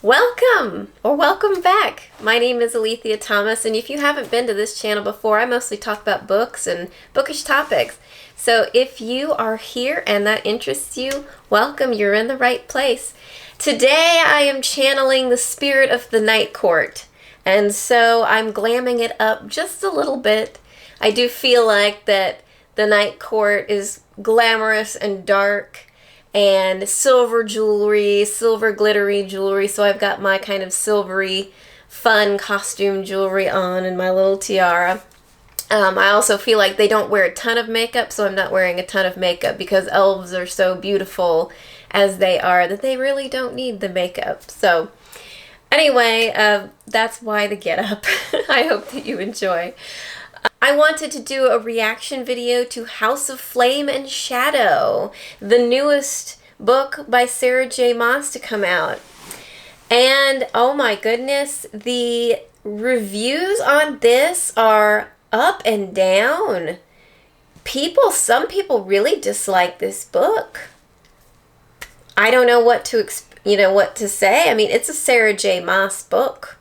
Welcome or welcome back. My name is Alethea Thomas, and if you haven't been to this channel before, I mostly talk about books and bookish topics. So if you are here and that interests you, welcome, you're in the right place. Today I am channeling the spirit of the Night Court, and so I'm glamming it up just a little bit. I do feel like that the Night Court is glamorous and dark, and silver jewelry, silver glittery jewelry. So I've got my kind of silvery, fun costume jewelry on and my little tiara. I also feel like they don't wear a ton of makeup, so I'm not wearing a ton of makeup because elves are so beautiful as they are that they really don't need the makeup. So anyway, that's why the get up. I hope that you enjoy. I wanted to do a reaction video to House of Flame and Shadow, the newest book by Sarah J. Maas to come out. And oh my goodness, the reviews on this are up and down. Some people really dislike this book. I don't know what to say. I mean, it's a Sarah J. Maas book.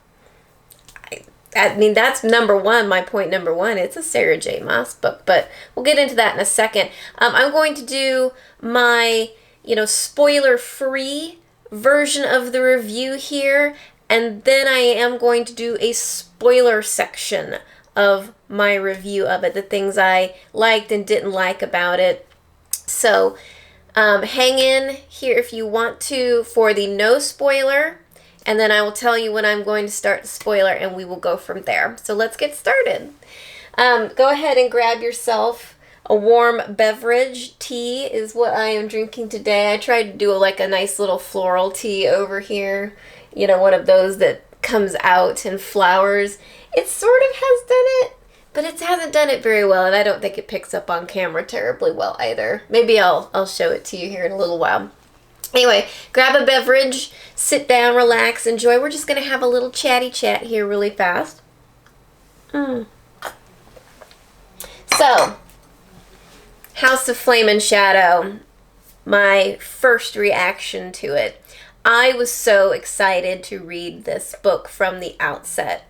I mean, that's number one, my point number one. It's a Sarah J. Maas book, but we'll get into that in a second. I'm going to do my, spoiler-free version of the review here, and then I am going to do a spoiler section of my review of it, the things I liked and didn't like about it. So hang in here if you want to for the no spoiler, and then I will tell you when I'm going to start the spoiler, and we will go from there. So let's get started. Go ahead and grab yourself a warm beverage. Tea is what I am drinking today. I tried to do a nice little floral tea over here. One of those that comes out in flowers. It sort of has done it, but it hasn't done it very well, and I don't think it picks up on camera terribly well either. Maybe I'll show it to you here in a little while. Anyway, grab a beverage, sit down, relax, enjoy. We're just going to have a little chatty chat here really fast. So, House of Flame and Shadow, my first reaction to it. I was so excited to read this book from the outset.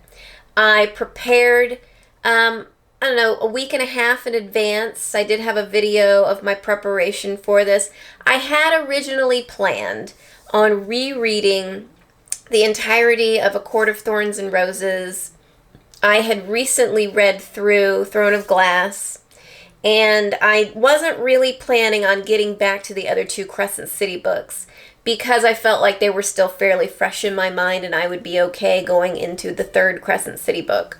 I prepared, a week and a half in advance. I did have a video of my preparation for this. I had originally planned on rereading the entirety of A Court of Thorns and Roses. I had recently read through Throne of Glass, and I wasn't really planning on getting back to the other two Crescent City books because I felt like they were still fairly fresh in my mind and I would be okay going into the third Crescent City book,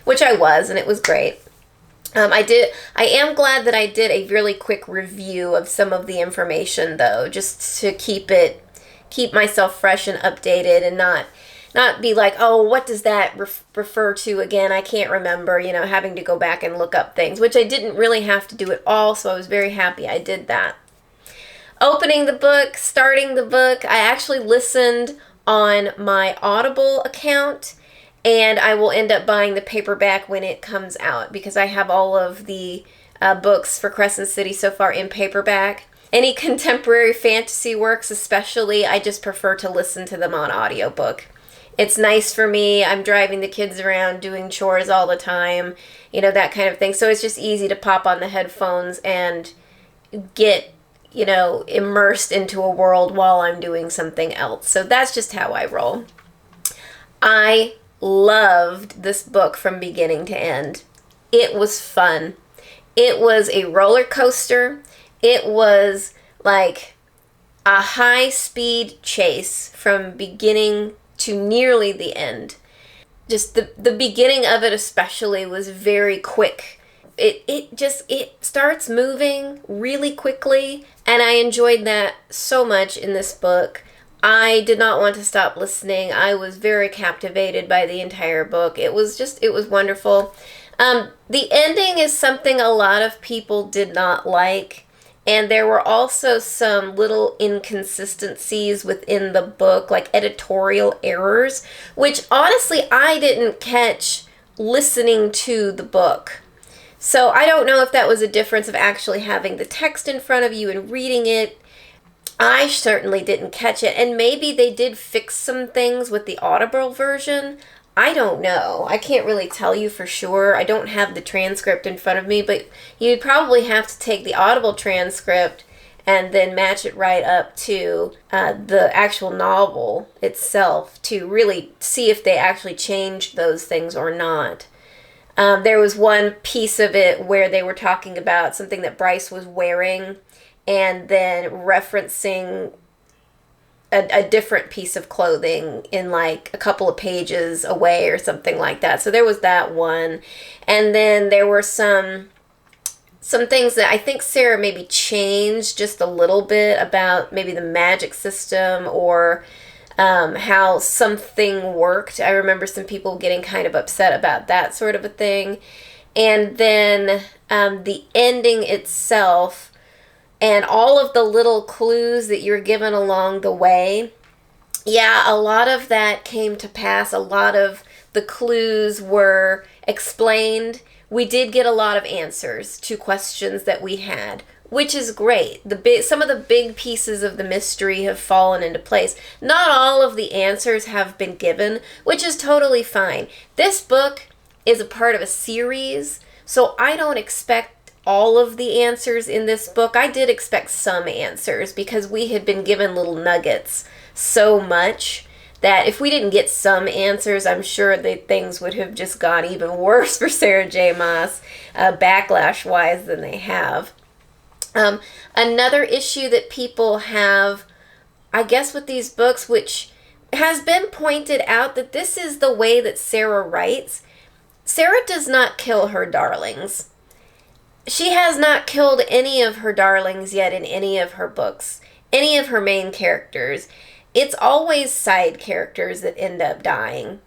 which I was, and it was great. I am glad that I did a really quick review of some of the information, though, just to keep myself fresh and updated and not be like, oh, what does that refer to again? I can't remember, having to go back and look up things, which I didn't really have to do at all, so I was very happy I did that. Opening the book, starting the book, I actually listened on my Audible account, and I will end up buying the paperback when it comes out because I have all of the books for Crescent City so far in paperback. Any contemporary fantasy works especially, I just prefer to listen to them on audiobook. It's nice for me. I'm driving the kids around doing chores all the time, that kind of thing. So it's just easy to pop on the headphones and get, immersed into a world while I'm doing something else. So that's just how I roll. I loved this book from beginning to end. It was fun. It was a roller coaster. It was like a high-speed chase from beginning to nearly the end. Just the beginning of it especially was very quick. It starts moving really quickly, and I enjoyed that so much in this book. I did not want to stop listening. I was very captivated by the entire book. It was wonderful. The ending is something a lot of people did not like, and there were also some little inconsistencies within the book, like editorial errors, which honestly I didn't catch listening to the book. So I don't know if that was a difference of actually having the text in front of you and reading it. I certainly didn't catch it. And maybe they did fix some things with the Audible version. I don't know. I can't really tell you for sure. I don't have the transcript in front of me, but you'd probably have to take the Audible transcript and then match it right up to the actual novel itself to really see if they actually changed those things or not. There was one piece of it where they were talking about something that Bryce was wearing and then referencing a different piece of clothing in like a couple of pages away or something like that. So there was that one. And then there were some things that I think Sarah maybe changed just a little bit about maybe the magic system or how something worked. I remember some people getting kind of upset about that sort of a thing. And then the ending itself and all of the little clues that you're given along the way, yeah, a lot of that came to pass. A lot of the clues were explained. We did get a lot of answers to questions that we had, which is great. Some of the big pieces of the mystery have fallen into place. Not all of the answers have been given, which is totally fine. This book is a part of a series, so I don't expect all of the answers in this book. I did expect some answers because we had been given little nuggets so much that if we didn't get some answers, I'm sure that things would have just gone even worse for Sarah J. Maas, backlash-wise, than they have. Another issue that people have, I guess, with these books, which has been pointed out that this is the way that Sarah writes. Sarah does not kill her darlings. She has not killed any of her darlings yet in any of her books, any of her main characters. It's always side characters that end up dying,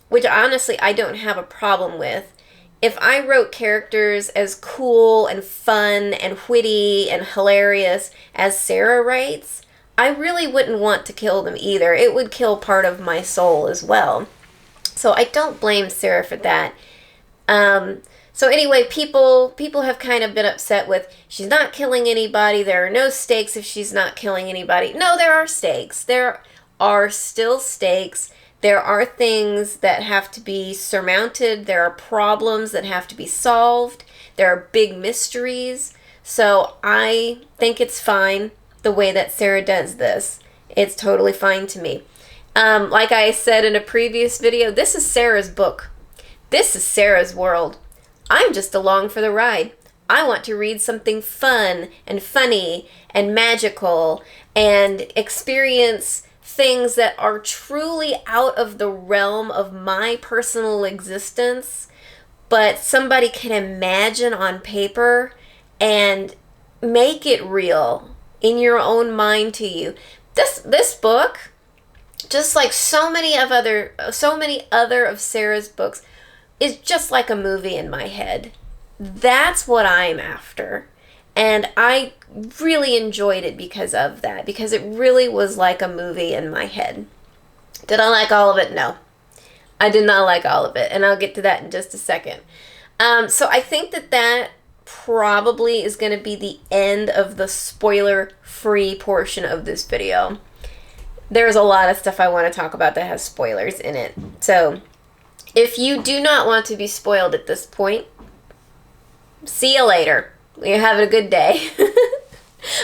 which honestly I don't have a problem with. If I wrote characters as cool and fun and witty and hilarious as Sarah writes, I really wouldn't want to kill them either. It would kill part of my soul as well. So I don't blame Sarah for that. So anyway, people have kind of been upset with, she's not killing anybody, there are no stakes if she's not killing anybody. No, there are stakes. There are still stakes. There are things that have to be surmounted. There are problems that have to be solved. There are big mysteries. So I think it's fine the way that Sarah does this. It's totally fine to me. Like I said in a previous video, this is Sarah's book. This is Sarah's world. I'm just along for the ride. I want to read something fun and funny and magical and experience things that are truly out of the realm of my personal existence, but somebody can imagine on paper and make it real in your own mind to you. This book, just like so many other of Sarah's books, is just like a movie in my head. That's what I'm after. And I really enjoyed it because of that, because it really was like a movie in my head. Did I like all of it? No. I did not like all of it, and I'll get to that in just a second. So I think that probably is going to be the end of the spoiler-free portion of this video. There's a lot of stuff I want to talk about that has spoilers in it. So if you do not want to be spoiled at this point, see you later. You're having a good day.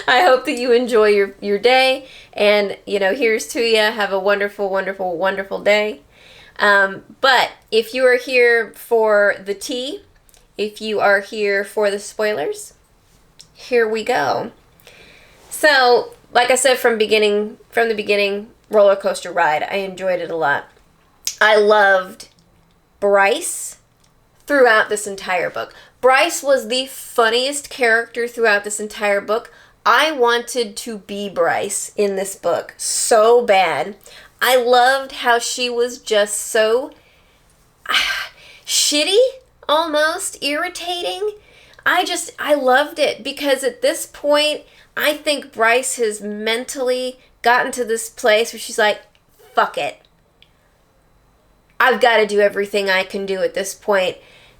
I hope that you enjoy your day. And, here's to you. Have a wonderful, wonderful, wonderful day. But if you are here for the tea, if you are here for the spoilers, here we go. So, like I said from the beginning, roller coaster ride. I enjoyed it a lot. I loved Bryce throughout this entire book. Bryce was the funniest character throughout this entire book. I wanted to be Bryce in this book so bad. I loved how she was just so shitty, almost irritating. I loved it because at this point, I think Bryce has mentally gotten to this place where she's like, fuck it. I've got to do everything I can do at this point.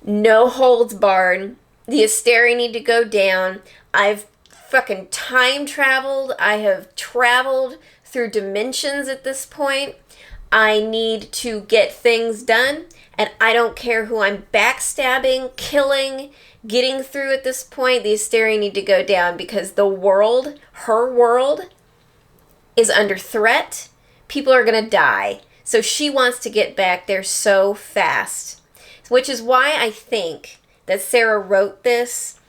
No holds barred. The Asteri need to go down. I've fucking time traveled. I have traveled through dimensions at this point. I need to get things done, and I don't care who I'm backstabbing, killing, getting through at this point. The hysteria need to go down because the world, her world, is under threat. People are going to die. So she wants to get back there so fast, which is why I think that Sarah wrote this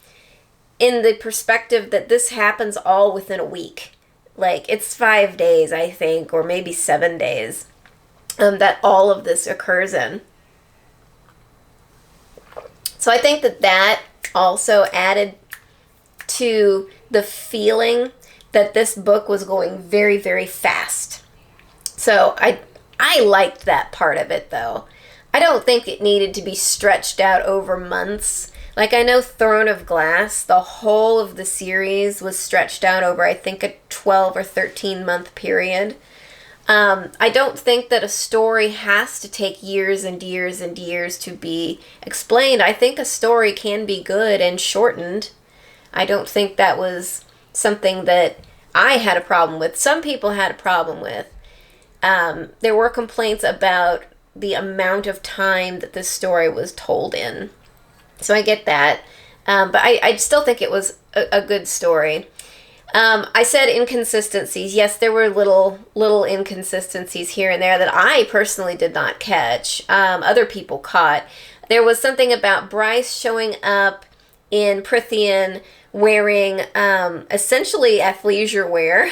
in the perspective that this happens all within a week. Like, it's 5 days, I think, or maybe 7 days, that all of this occurs in. So I think that that also added to the feeling that this book was going very, very fast. So I liked that part of it, though. I don't think it needed to be stretched out over months. Like, I know Throne of Glass, the whole of the series was stretched out over, I think, a 12 or 13-month period. I don't think that a story has to take years and years and years to be explained. I think a story can be good and shortened. I don't think that was something that I had a problem with. Some people had a problem with. There were complaints about the amount of time that this story was told in. So I get that. But I still think it was a good story. I said inconsistencies. Yes, there were little inconsistencies here and there that I personally did not catch. Other people caught. There was something about Bryce showing up in Prithian wearing essentially athleisure wear.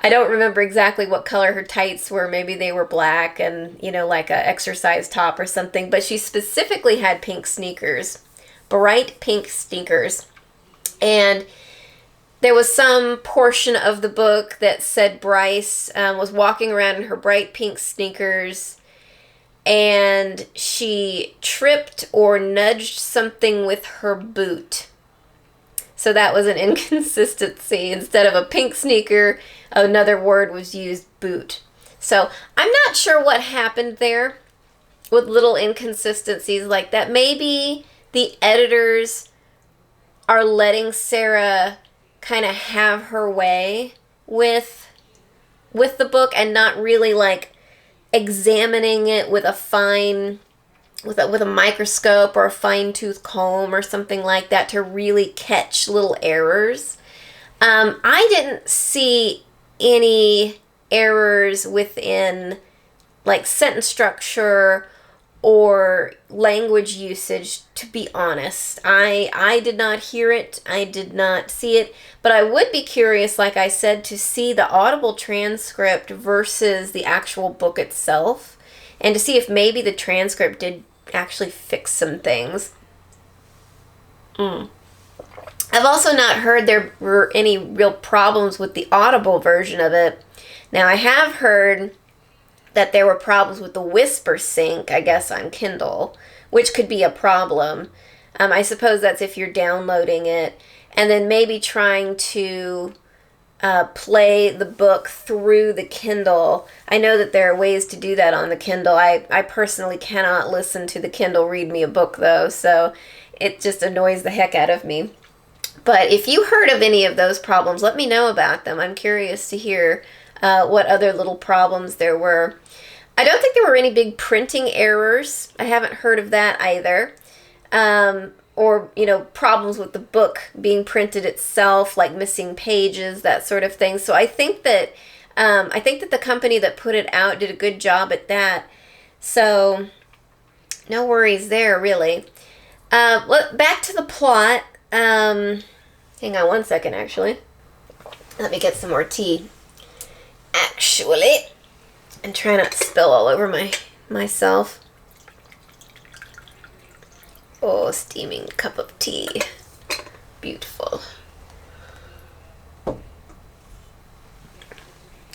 I don't remember exactly what color her tights were. Maybe they were black and, like a exercise top or something. But she specifically had pink sneakers. Bright pink sneakers. And there was some portion of the book that said Bryce was walking around in her bright pink sneakers and she tripped or nudged something with her boot. So that was an inconsistency. Instead of a pink sneaker, another word was used, boot. So I'm not sure what happened there with little inconsistencies like that. Maybe the editors are letting Sarah kind of have her way with the book and not really like examining it with a fine with a microscope or a fine-tooth comb or something like that to really catch little errors. I didn't see any errors within like sentence structure or language usage, to be honest. I did not hear it. I did not see it. But I would be curious, like I said, to see the Audible transcript versus the actual book itself, and to see if maybe the transcript did actually fix some things. I've also not heard there were any real problems with the Audible version of it. Now, I have heard that there were problems with the whisper sync, I guess, on Kindle, which could be a problem. I suppose that's if you're downloading it, and then maybe trying to play the book through the Kindle. I know that there are ways to do that on the Kindle. I personally cannot listen to the Kindle read me a book, though, so it just annoys the heck out of me. But if you heard of any of those problems, let me know about them. I'm curious to hear what other little problems there were. I don't think there were any big printing errors. I haven't heard of that either. Or, problems with the book being printed itself, like missing pages, that sort of thing. So I think that the company that put it out did a good job at that. So no worries there, really. Back to the plot. Hang on one second, actually. Let me get some more tea. Actually, and try not to spill all over myself. Oh, steaming cup of tea. Beautiful.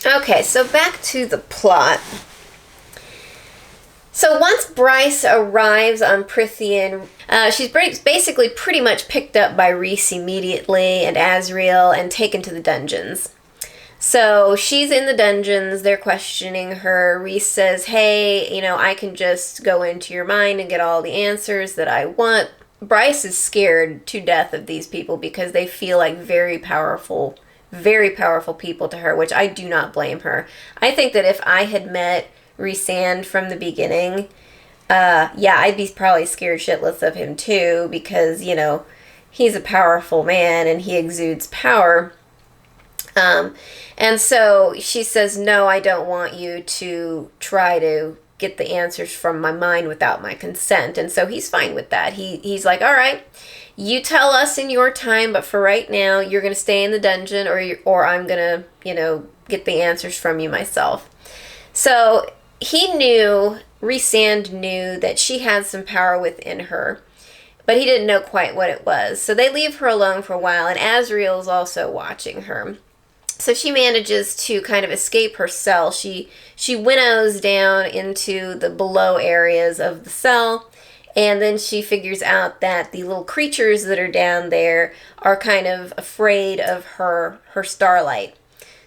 Okay, so back to the plot. So once Bryce arrives on Prithian, she's basically pretty much picked up by Rhys immediately and Asriel and taken to the dungeons. So she's in the dungeons, they're questioning her. Rhys says, hey, I can just go into your mind and get all the answers that I want, Bryce is scared to death of these people because they feel like very powerful people to her, which I do not blame her. I think that if I had met Rhysand from the beginning, yeah, I'd be probably scared shitless of him too, because, you know, he's a powerful man and he exudes power. And so she says, no, I don't want you to try to get the answers from my mind without my consent. And so he's fine with that. He's like, all right, you tell us in your time, but for right now, you're going to stay in the dungeon, or I'm going to, you know, get the answers from you myself. So Rhysand knew that she had some power within her, but he didn't know quite what it was. So they leave her alone for a while, and Azriel's also watching her. So she manages to kind of escape her cell. She winnows down into the below areas of the cell, and then she figures out that the little creatures that are down there are kind of afraid of her starlight.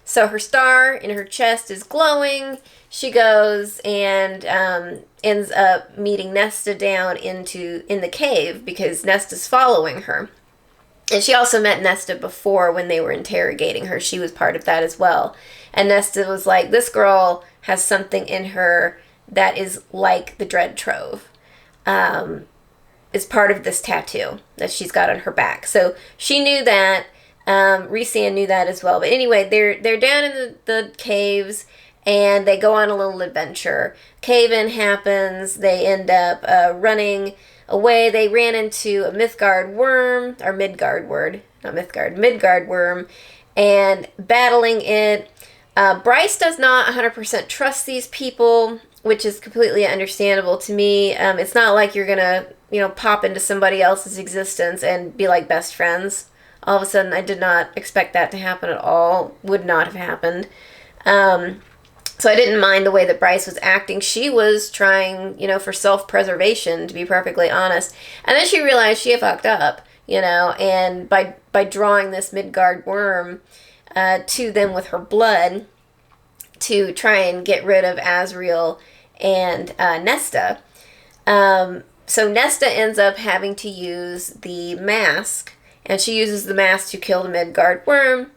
So her star in her chest is glowing. She goes and ends up meeting Nesta down in the cave because Nesta's following her. And she also met Nesta before when they were interrogating her. She was part of that as well. And Nesta was like, this girl has something in her that is like the Dread Trove. Is part of this tattoo that she's got on her back. So she knew that. Rhysand knew that as well. But anyway, they're down in the caves, and they go on a little adventure. Cave-in happens. They end up running away. They ran into a Midgard worm, and battling it. Bryce does not 100% trust these people, which is completely understandable to me. It's not like you're gonna, pop into somebody else's existence and be like best friends. All of a sudden, I did not expect that to happen at all. Would not have happened. So I didn't mind the way that Bryce was acting. She was trying, for self-preservation, to be perfectly honest. And then she realized she had fucked up, and by drawing this Midgard worm to them with her blood to try and get rid of Azriel and Nesta. So Nesta ends up having to use the mask, and she uses the mask to kill the Midgard worm.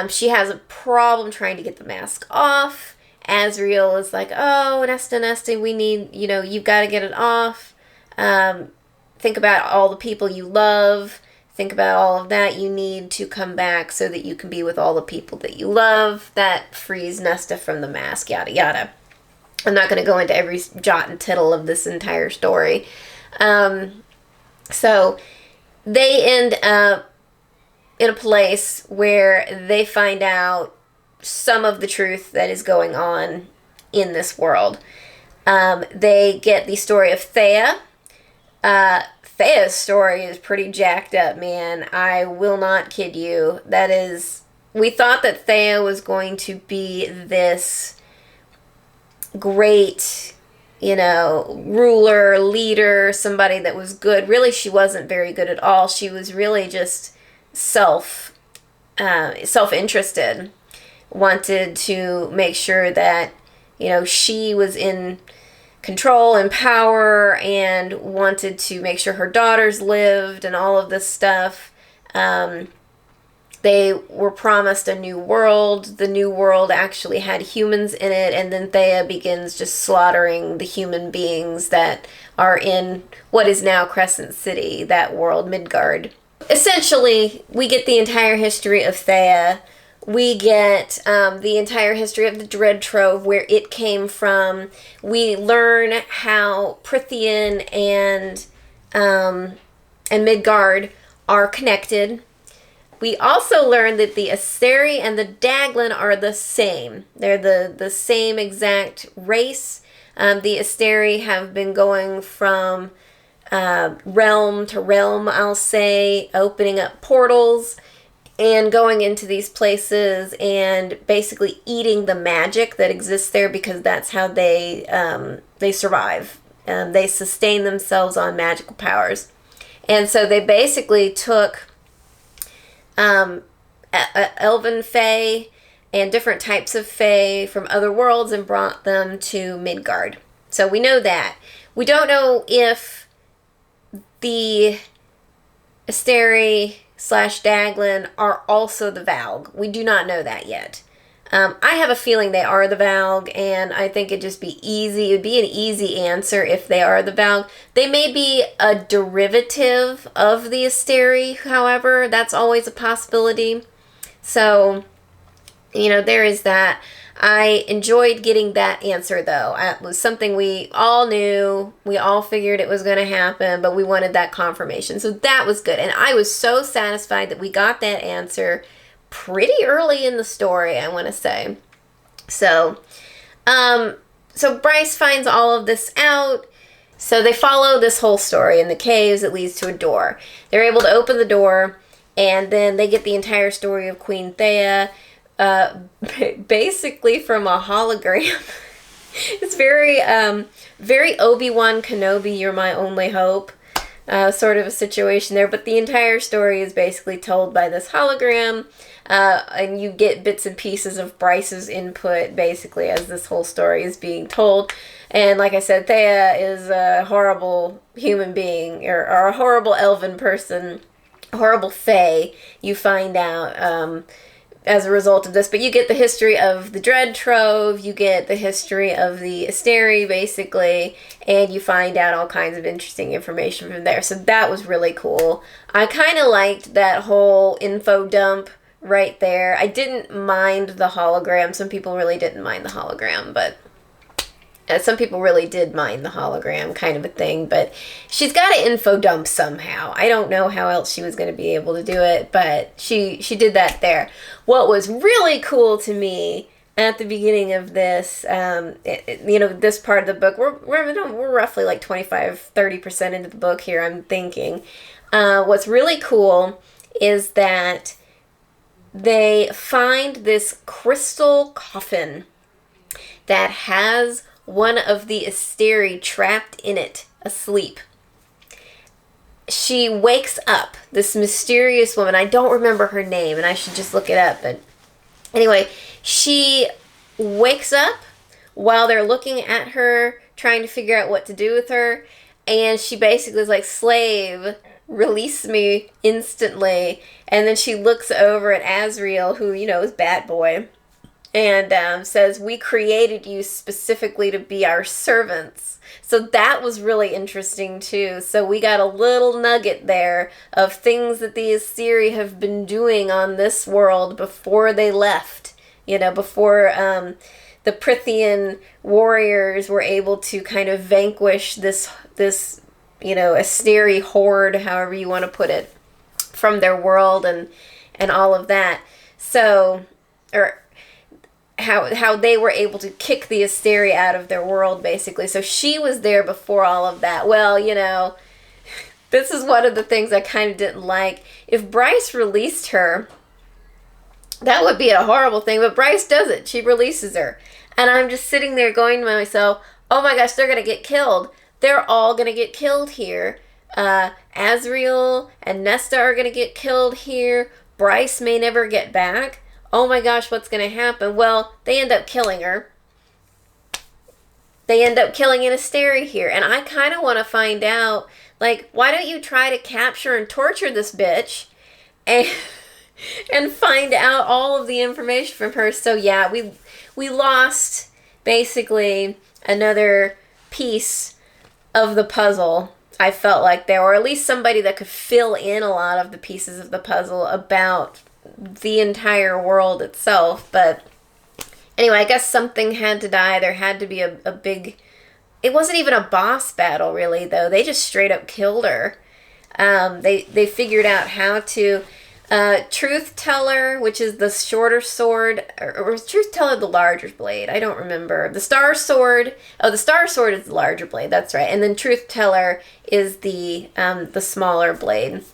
She has a problem trying to get the mask off. Azriel is like, oh, Nesta, we need, you've got to get it off. Think about all the people you love. Think about all of that. You need to come back so that you can be with all the people that you love. That frees Nesta from the mask, yada, yada. I'm not going to go into every jot and tittle of this entire story. So they end up in a place where they find out some of the truth that is going on in this world. They get the story of Thea. Thea's story is pretty jacked up, man. I will not kid you. We thought that Thea was going to be this great, ruler, leader, somebody that was good. Really, she wasn't very good at all. She was really just self-interested. Wanted to make sure that, she was in control and power, and wanted to make sure her daughters lived and all of this stuff. They were promised a new world. The new world actually had humans in it, and then Thea begins just slaughtering the human beings that are in what is now Crescent City, that world, Midgard. Essentially, we get the entire history of Thea. We get the entire history of the Dread Trove, where it came from. We learn how Prythian and Midgard are connected. We also learn that the Asteri and the Daglin are the same. They're the same exact race. The Asteri have been going from realm to realm, I'll say, opening up portals and going into these places and basically eating the magic that exists there, because that's how they survive. They sustain themselves on magical powers. And so they basically took elven fae and different types of fae from other worlds and brought them to Midgard. So we know that. We don't know if the Asteri / Daglin are also the Valg. We do not know that yet. I have a feeling they are the Valg, and I think it'd just be easy. It would be an easy answer if they are the Valg. They may be a derivative of the Asteri, however. That's always a possibility. So, there is that. I enjoyed getting that answer, though. It was something we all knew. We all figured it was going to happen, but we wanted that confirmation. So that was good. And I was so satisfied that we got that answer pretty early in the story, I want to say. So Bryce finds all of this out. So they follow this whole story in the caves that leads to a door. They're able to open the door, and then they get the entire story of Queen Thea, basically from a hologram. It's very Obi-Wan Kenobi, you're my only hope, sort of a situation there. But the entire story is basically told by this hologram, and you get bits and pieces of Bryce's input, basically, as this whole story is being told. And like I said, Thea is a horrible human being, or a horrible elven person, horrible fae, you find out, as a result of this. But you get the history of the Dread Trove, you get the history of the Asteri, basically, and you find out all kinds of interesting information from there. So that was really cool. I kind of liked that whole info dump right there. I didn't mind the hologram. Some people really didn't mind the hologram, but some people really did mind the hologram, kind of a thing. But she's got to info dump somehow. I don't know how else she was going to be able to do it, but she did that there. What was really cool to me at the beginning of this, this part of the book, we're roughly like 25-30% into the book here, I'm thinking. What's really cool is that they find this crystal coffin that has one of the Asteri trapped in it, asleep. She wakes up, this mysterious woman. I don't remember her name, and I should just look it up. But anyway, she wakes up while they're looking at her, trying to figure out what to do with her. And she basically is like, slave, release me instantly. And then she looks over at Azriel, who, is Bat Boy, and says, we created you specifically to be our servants. So that was really interesting, too. So we got a little nugget there of things that the Asteri have been doing on this world before they left. Before the Prithian warriors were able to kind of vanquish this Asteri horde, however you want to put it, from their world and all of that. So, how they were able to kick the Asteri out of their world, basically. So she was there before all of that. Well, this is one of the things I kind of didn't like. If Bryce released her, that would be a horrible thing, but Bryce doesn't. She releases her. And I'm just sitting there going to myself, oh my gosh, they're going to get killed. They're all going to get killed here. Azriel and Nesta are going to get killed here. Bryce may never get back. Oh my gosh, what's going to happen? Well, they end up killing her. They end up killing an Asteri here. And I kind of want to find out, why don't you try to capture and torture this bitch and find out all of the information from her? So yeah, we lost basically another piece of the puzzle. I felt like there, or at least somebody that could fill in a lot of the pieces of the puzzle about the entire world itself. But anyway, I guess something had to die. There had to be a big... It wasn't even a boss battle, really, though. They just straight up killed her. They figured out how to... Truth Teller, which is the shorter sword, or was Truth Teller the larger blade? I don't remember. The Star Sword. Oh, the Star Sword is the larger blade. That's right. And then Truth Teller is the smaller blade.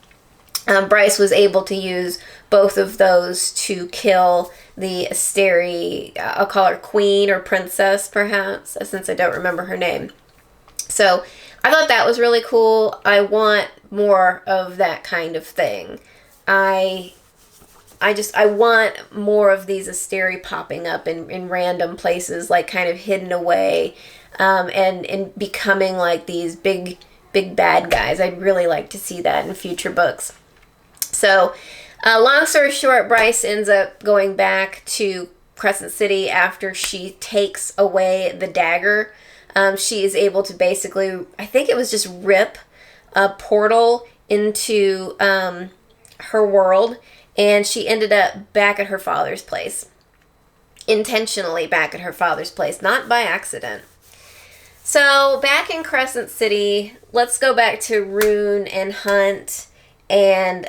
Bryce was able to use both of those to kill the Asteri. I'll call her Queen or Princess, perhaps, since I don't remember her name. So I thought that was really cool. I want more of that kind of thing. I want more of these Asteri popping up in random places, kind of hidden away, and becoming these big big bad guys. I'd really like to see that in future books. So, long story short, Bryce ends up going back to Crescent City after she takes away the dagger. She is able to basically, I think it was just rip a portal into her world, and she ended up back at her father's place. Intentionally back at her father's place, not by accident. So, back in Crescent City, let's go back to Rune and Hunt and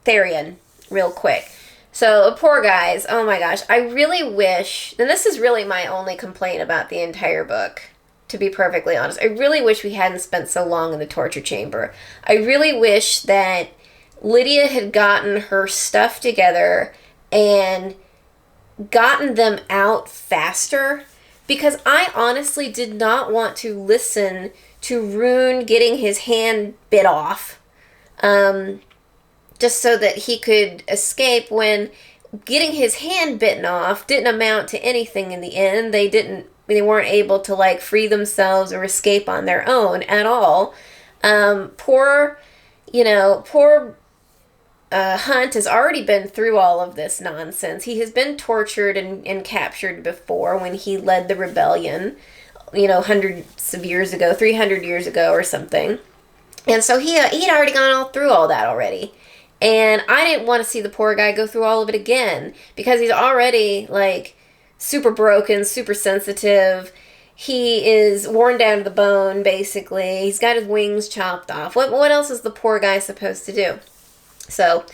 Therian real quick. So, poor guys, oh my gosh, I really wish, and this is really my only complaint about the entire book, to be perfectly honest. I really wish we hadn't spent so long in the torture chamber. I really wish that Lydia had gotten her stuff together and gotten them out faster, because I honestly did not want to listen to Rune getting his hand bit off just so that he could escape, when getting his hand bitten off didn't amount to anything in the end. They weren't able to like free themselves or escape on their own at all. Poor Hunt has already been through all of this nonsense. He has been tortured and captured before when he led the rebellion, hundreds of years ago, 300 years ago or something. And so he'd already gone through all that already. And I didn't want to see the poor guy go through all of it again, because he's already like super broken, super sensitive. He is worn down to the bone, basically. He's got his wings chopped off. What else is the poor guy supposed to do? So,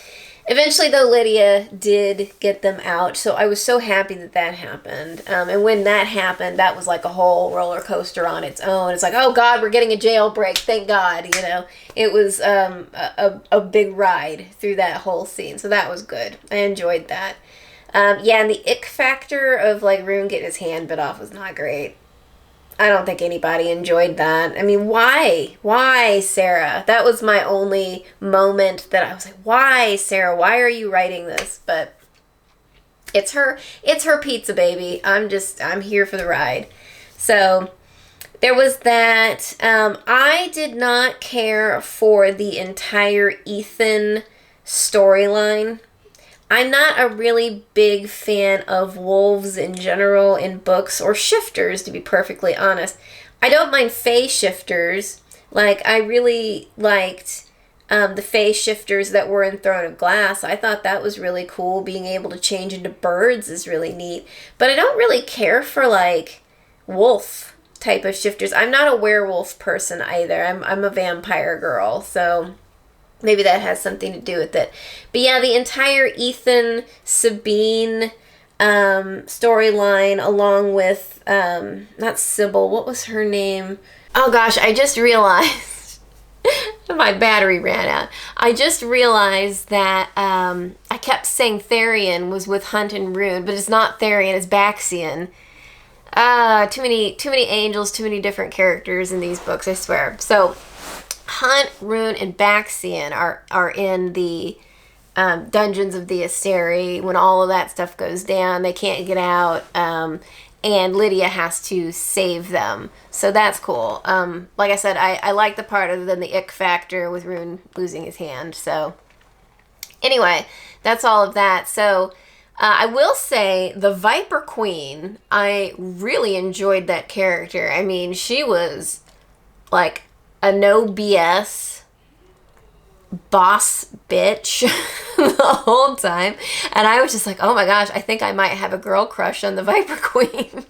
eventually, though, Lydia did get them out. So, I was so happy that happened. And when that happened, that was like a whole roller coaster on its own. It's like, oh, God, we're getting a jailbreak. Thank God, It was a big ride through that whole scene. So, that was good. I enjoyed that. And the ick factor of, like, Rune getting his hand bit off was not great. I don't think anybody enjoyed that. I mean, why? Why, Sarah? That was my only moment that I was like, why, Sarah? Why are you writing this? But it's her pizza, baby. I'm here for the ride. So there was that. I did not care for the entire Ethan storyline. I'm not a really big fan of wolves in general in books, or shifters, to be perfectly honest. I don't mind fae shifters. Like, I really liked the fae shifters that were in Throne of Glass. I thought that was really cool. Being able to change into birds is really neat. But I don't really care for, like, wolf type of shifters. I'm not a werewolf person either. I'm a vampire girl, so maybe that has something to do with it. But yeah, the entire Ethan, Sabine storyline, along with, not Sybil, what was her name? Oh gosh, I just realized, my battery ran out. I just realized that I kept saying Therian was with Hunt and Rune, but it's not Therian, it's Baxian. Too many angels, too many different characters in these books, I swear. So, Hunt, Rune, and Baxian are in the dungeons of the Asteri. When all of that stuff goes down, they can't get out, and Lydia has to save them. So that's cool. Like I said, I like the part other than the ick factor with Rune losing his hand. So anyway, that's all of that. So I will say the Viper Queen, I really enjoyed that character. I mean, she was like a no BS boss bitch the whole time. And I was just like, oh my gosh, I think I might have a girl crush on the Viper Queen.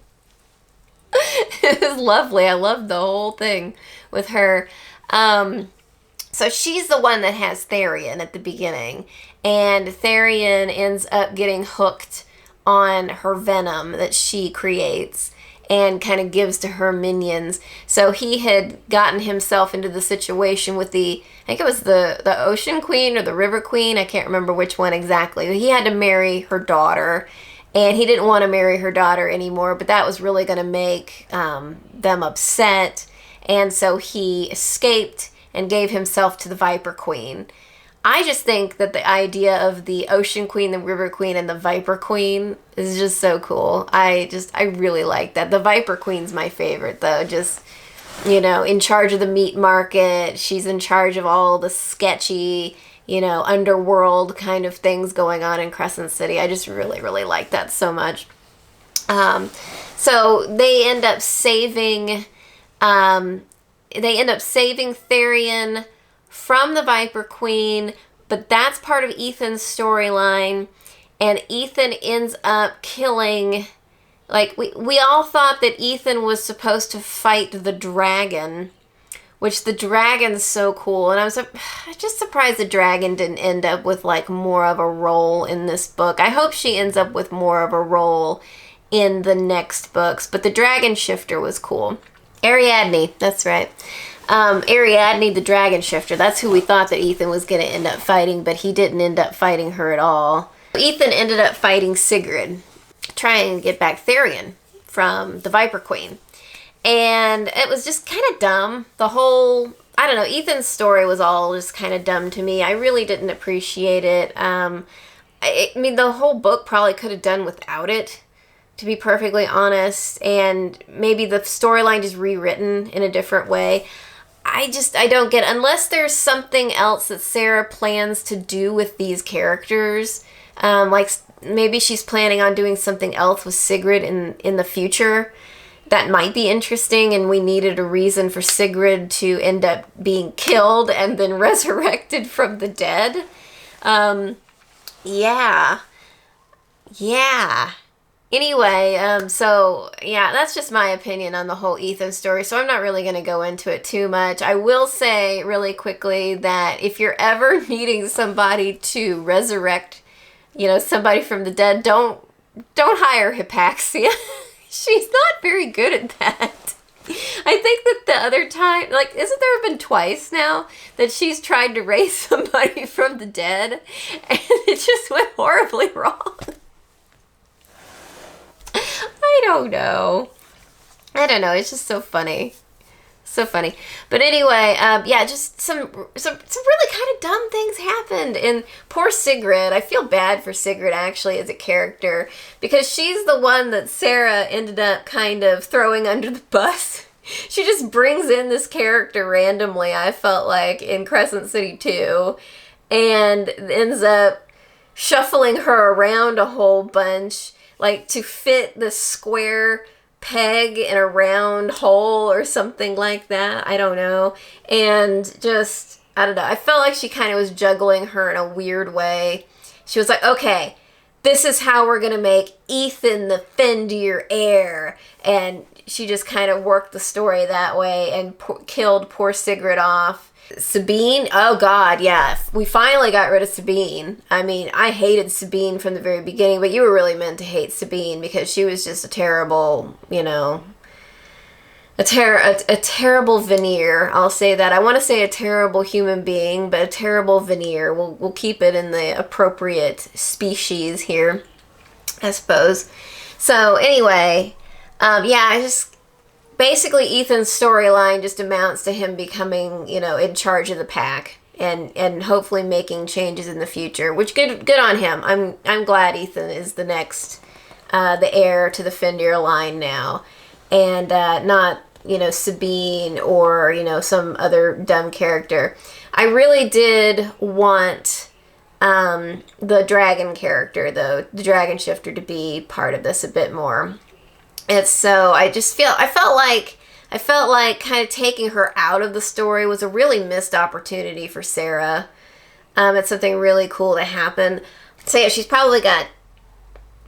It was lovely. I loved the whole thing with her. So she's the one that has Therian at the beginning. And Therian ends up getting hooked on her venom that she creates and kind of gives to her minions. So he had gotten himself into the situation with I think it was the Ocean Queen or the River Queen. I can't remember which one exactly. He had to marry her daughter, and he didn't want to marry her daughter anymore, but that was really going to make them upset. And so he escaped and gave himself to the Viper Queen. I just think that the idea of the Ocean Queen, the River Queen, and the Viper Queen is just so cool. I really like that. The Viper Queen's my favorite, though. Just in charge of the meat market. She's in charge of all the sketchy, underworld kind of things going on in Crescent City. I just really, really like that so much. So they end up saving Therian from the Viper Queen, but that's part of Ethan's storyline, and Ethan ends up killing, like, we all thought that Ethan was supposed to fight the dragon, which the dragon's so cool, and I was just surprised the dragon didn't end up with, like, more of a role in this book. I hope she ends up with more of a role in the next books, but the dragon shifter was cool. Ariadne, that's right. Ariadne the dragon shifter, that's who we thought that Ethan was going to end up fighting, but he didn't end up fighting her at all. Ethan ended up fighting Sigrid, trying to get back Therian from the Viper Queen. And it was just kind of dumb. The whole, I don't know, Ethan's story was all just kind of dumb to me. I really didn't appreciate it. I mean, the whole book probably could have done without it, to be perfectly honest, and maybe the storyline just rewritten in a different way. I don't get, unless there's something else that Sarah plans to do with these characters, like maybe she's planning on doing something else with Sigrid in the future. That might be interesting, and we needed a reason for Sigrid to end up being killed and then resurrected from the dead. Yeah. Anyway, so yeah, that's just my opinion on the whole Ethan story, so I'm not really going to go into it too much. I will say really quickly that if you're ever needing somebody to resurrect, somebody from the dead, don't hire Hypaxia. She's not very good at that. I think that the other time, like, isn't there been twice now that she's tried to raise somebody from the dead, and it just went horribly wrong? I don't know. It's just so funny. But anyway, yeah, just some really kind of dumb things happened. And poor Sigrid, I feel bad for Sigrid actually as a character, because she's the one that Sarah ended up kind of throwing under the bus. She just brings in this character randomly, I felt like, in Crescent City 2, and ends up shuffling her around a whole bunch, like to fit the square peg in a round hole or something like that. I don't know. And just, I don't know. I felt like she kind of was juggling her in a weird way. She was like, okay, this is how we're going to make Ethan the Fendir heir. And she just kind of worked the story that way and killed poor Sigrid off. Sabine, oh god, yeah, we finally got rid of Sabine. I mean, I hated Sabine from the very beginning, but you were really meant to hate Sabine because she was just a terrible, a terrible veneer. I'll say that. I want to say a terrible human being, but a terrible veneer. We'll keep it in the appropriate species here, I suppose. So anyway, yeah, basically, Ethan's storyline just amounts to him becoming, in charge of the pack and hopefully making changes in the future, which good on him. I'm glad Ethan is the next, the heir to the Fendir line now, and not, Sabine or, some other dumb character. I really did want the dragon character, though, the dragon shifter, to be part of this a bit more. And so I felt like kind of taking her out of the story was a really missed opportunity for Sarah. It's something really cool to happen. So yeah, she's probably got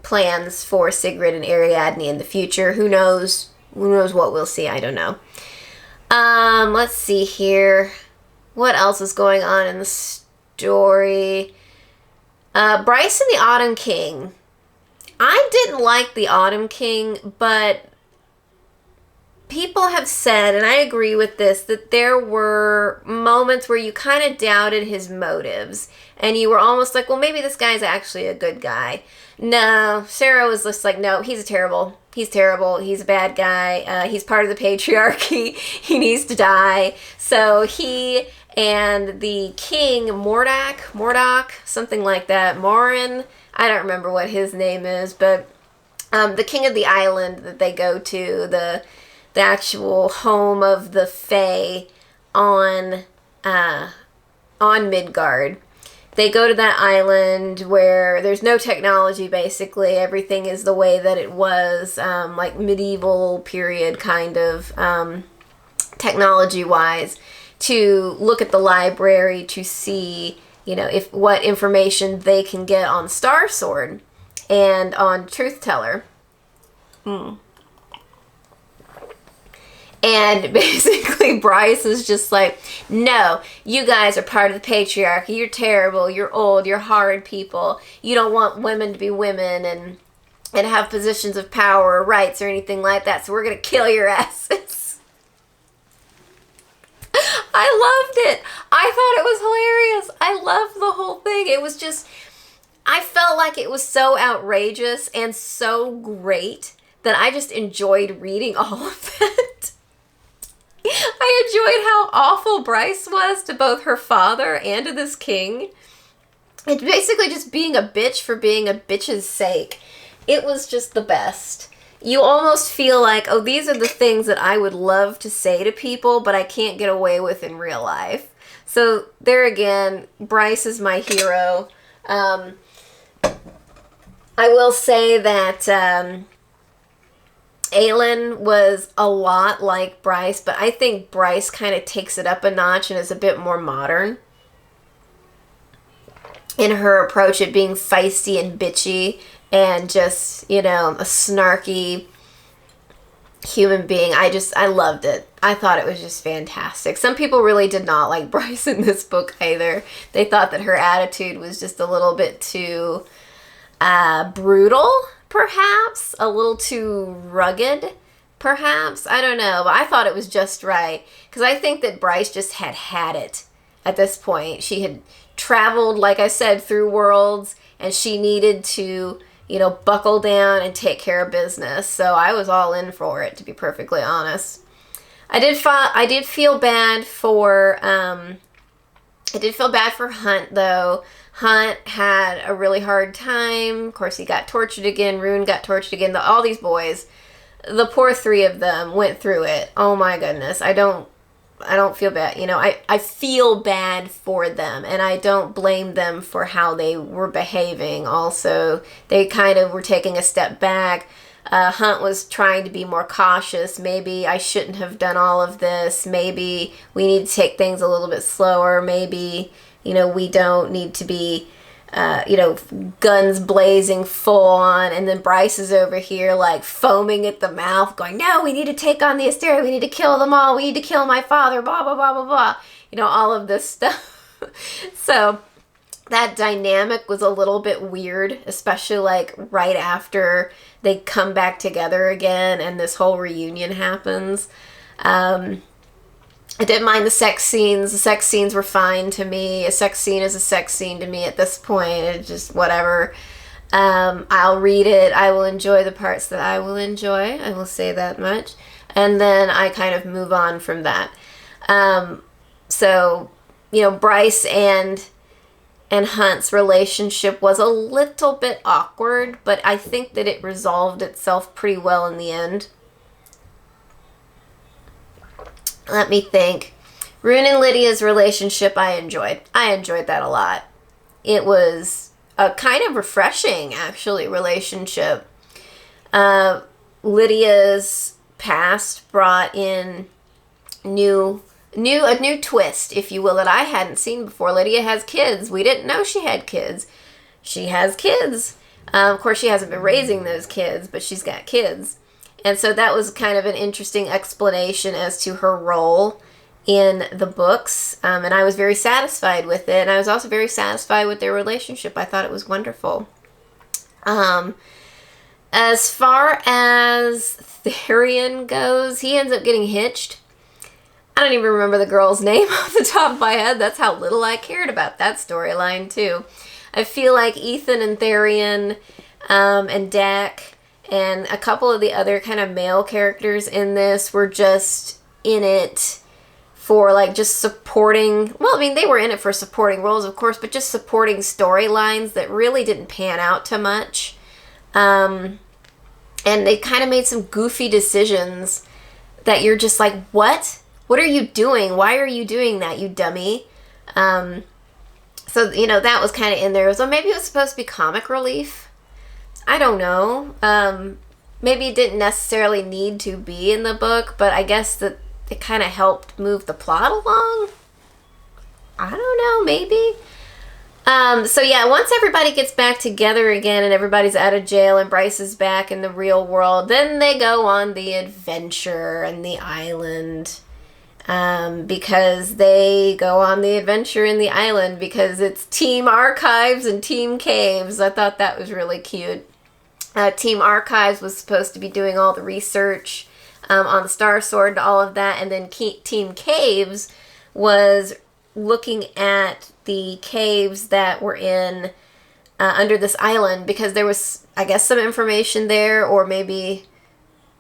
plans for Sigrid and Ariadne in the future. Who knows what we'll see. I don't know. Let's see here. What else is going on in the story? Bryce and the Autumn King. I didn't like the Autumn King, but people have said, and I agree with this, that there were moments where you kind of doubted his motives, and you were almost like, well, maybe this guy's actually a good guy. No, Sarah was just like, no, he's terrible, he's a bad guy, he's part of the patriarchy, he needs to die. So he and the king, Mordock, something like that, Morin, I don't remember what his name is, but the king of the island that they go to, the actual home of the Fae on Midgard. They go to that island where there's no technology, basically. Everything is the way that it was, like medieval period kind of technology-wise, to look at the library to see, if what information they can get on Star Sword and on Truth Teller. And basically Bryce is just like, no, you guys are part of the patriarchy. You're terrible. You're old. You're hard people. You don't want women to be women and have positions of power or rights or anything like that. So we're going to kill your asses. I loved it. I thought it was hilarious. I loved the whole thing. It was just, I felt like it was so outrageous and so great that I just enjoyed reading all of it. I enjoyed how awful Bryce was to both her father and to this king. It's basically just being a bitch for being a bitch's sake. It was just the best. You almost feel like, oh, these are the things that I would love to say to people, but I can't get away with in real life. So there again, Bryce is my hero. I will say that Aelin was a lot like Bryce, but I think Bryce kind of takes it up a notch and is a bit more modern in her approach at being feisty and bitchy and just, a snarky human being. I loved it. I thought it was just fantastic. Some people really did not like Bryce in this book either. They thought that her attitude was just a little bit too brutal, perhaps, a little too rugged, perhaps. I don't know, but I thought it was just right, because I think that Bryce just had it at this point. She had traveled, like I said, through worlds, and she needed to, buckle down and take care of business. So I was all in for it, to be perfectly honest. I did feel bad for Hunt, though. Hunt had a really hard time. Of course, he got tortured again. Rune got tortured again. All these boys, the poor three of them went through it. Oh my goodness. I don't feel bad. I feel bad for them, and I don't blame them for how they were behaving. Also, they kind of were taking a step back. Hunt was trying to be more cautious. Maybe I shouldn't have done all of this. Maybe we need to take things a little bit slower. Maybe, we don't need to be, guns blazing full on. And then Bryce is over here like foaming at the mouth going, no, we need to take on the Asteria. We need to kill them all. We need to kill my father, blah, blah, blah, blah, blah. All of this stuff. So that dynamic was a little bit weird, especially like right after they come back together again and this whole reunion happens. I didn't mind the sex scenes. The sex scenes were fine to me. A sex scene is a sex scene to me at this point. It's just whatever. I'll read it. I will enjoy the parts that I will enjoy. I will say that much. And then I kind of move on from that. So, Bryce and Hunt's relationship was a little bit awkward, but I think that it resolved itself pretty well in the end. Let me think. Rune and Lydia's relationship I enjoyed. I enjoyed that a lot. It was a kind of refreshing, actually, relationship. Lydia's past brought in a new twist, if you will, that I hadn't seen before. Lydia has kids. We didn't know she had kids. She has kids. Of course, she hasn't been raising those kids, but she's got kids. And so that was kind of an interesting explanation as to her role in the books. And I was very satisfied with it. And I was also very satisfied with their relationship. I thought it was wonderful. As far as Therian goes, he ends up getting hitched. I don't even remember the girl's name off the top of my head. That's how little I cared about that storyline, too. I feel like Ethan and Therian and Dak and a couple of the other kind of male characters in this were just in it for like just supporting, well, I mean, they were in it for supporting roles, of course, but just supporting storylines that really didn't pan out too much. And they kind of made some goofy decisions that you're just like, what? What are you doing? Why are you doing that, you dummy? So, you know, that was kind of in there. So maybe it was supposed to be comic relief. I don't know. Maybe it didn't necessarily need to be in the book, but I guess that it kind of helped move the plot along. I don't know, maybe. So yeah, once everybody gets back together again and everybody's out of jail and Bryce is back in the real world, then they go on the adventure and the island. Because they go on the adventure in the island because it's Team Archives and Team Caves. I thought that was really cute. Team Archives was supposed to be doing all the research on the Star Sword and all of that, and then Team Caves was looking at the caves that were in under this island because there was, I guess, some information there, or maybe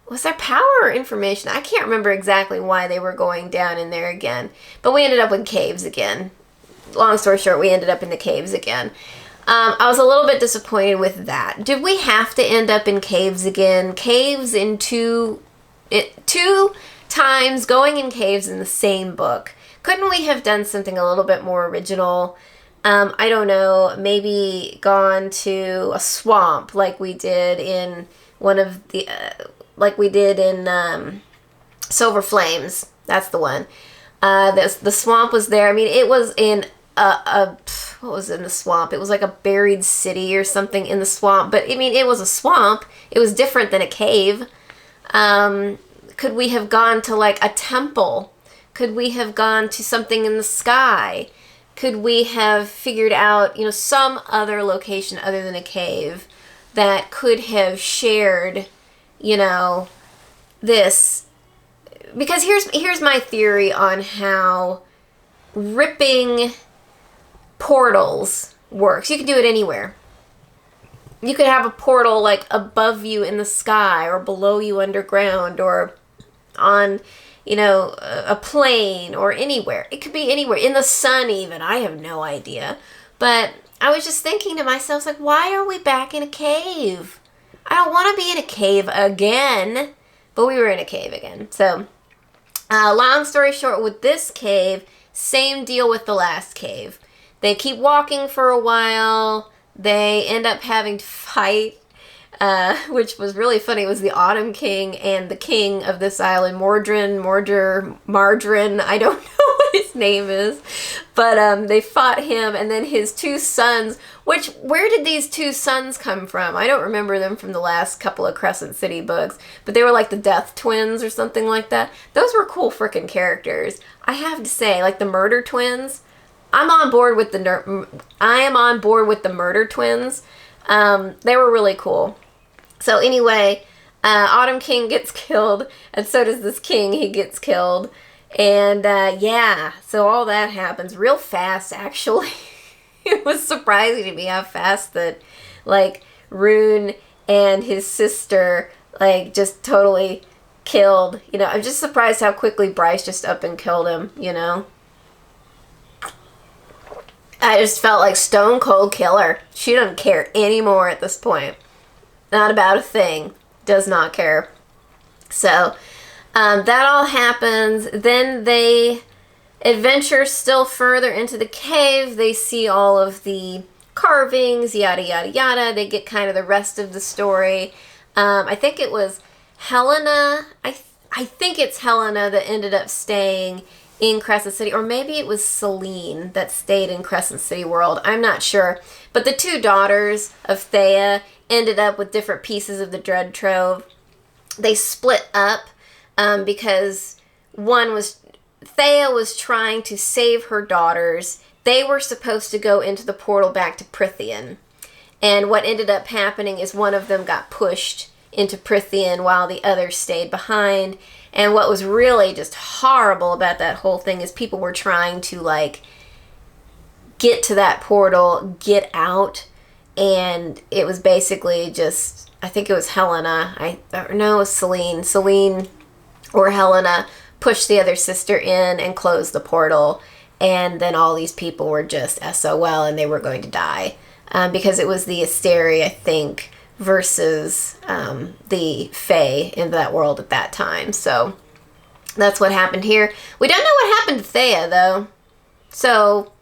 was there power or information? I can't remember exactly why they were going down in there again, but we ended up in caves again. Long story short, we ended up in the caves again. I was a little bit disappointed with that. Did we have to end up in caves again? Caves in two times, going in caves in the same book. Couldn't we have done something a little bit more original? I don't know, maybe gone to a swamp like we did in one of the, like we did in Silver Flames. That's the one. The swamp was there. I mean, it was in what was in the swamp? It was like a buried city or something in the swamp. But, I mean, it was a swamp. It was different than a cave. Could we have gone to, like, a temple? Could we have gone to something in the sky? Could we have figured out, you know, some other location other than a cave that could have shared, you know, this? Because here's my theory on how ripping portals works. You can do it anywhere. You could have a portal like above you in the sky or below you underground or on, you know, a plane or anywhere. It could be anywhere. In the sun even. I have no idea. But I was just thinking to myself, like, why are we back in a cave? I don't want to be in a cave again. But we were in a cave again. So, long story short, with this cave, same deal with the last cave. They keep walking for a while. They end up having to fight, which was really funny. It was the Autumn King and the king of this island, Margarine, I don't know what his name is. But they fought him, and then his two sons, where did these two sons come from? I don't remember them from the last couple of Crescent City books, but they were like the Death Twins or something like that. Those were cool freaking characters. I have to say, like the Murder Twins. I am on board with the Murder Twins. They were really cool. So anyway, Autumn King gets killed, and so does this king. He gets killed. And yeah, so all that happens real fast, actually. It was surprising to me how fast that, like, Rune and his sister, like, just totally killed. You know, I'm just surprised how quickly Bryce just up and killed him, you know. I just felt like stone cold killer. She doesn't care anymore at this point. Not about a thing. Does not care. So, that all happens. Then they adventure still further into the cave. They see all of the carvings, yada, yada, yada. They get kind of the rest of the story. I think it was Helena. I think it's Helena that ended up staying in Crescent City, or maybe it was Celine that stayed in Crescent City World. I'm not sure. But the two daughters of Thea ended up with different pieces of the Dread Trove. They split up because Thea was trying to save her daughters. They were supposed to go into the portal back to Prythian. And what ended up happening is one of them got pushed into Prythian while the other stayed behind. And what was really just horrible about that whole thing is people were trying to, like, get to that portal, get out, and it was basically just, I think it was Helena, no, it was Celine or Helena pushed the other sister in and closed the portal, and then all these people were just SOL and they were going to die, because it was the Asteri, I think, versus the Fae in that world at that time. So That's what happened here. We don't know what happened to Thea, though. So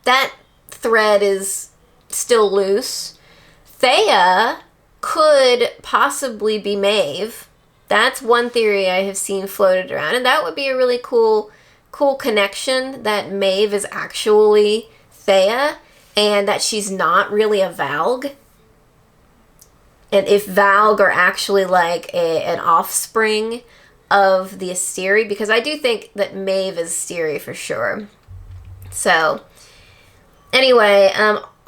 that thread is still loose. Thea could possibly be Maeve. That's one theory I have seen floated around, and that would be a really cool connection, that Maeve is actually Thea and that she's not really a Valg. And if Valg are actually like an offspring of the Asteri, because I do think that Maeve is Asteri for sure. So anyway,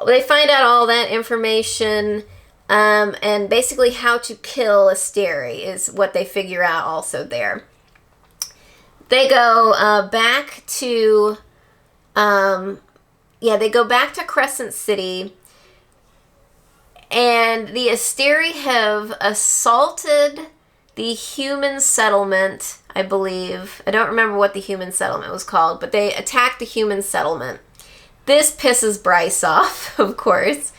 they find out all that information, and basically how to kill Asteri is what they figure out also there. They go back to, they go back to Crescent City, and the Asteri have assaulted the human settlement, I believe. I don't remember what the human settlement was called, but they attacked the human settlement. This pisses Bryce off, of course.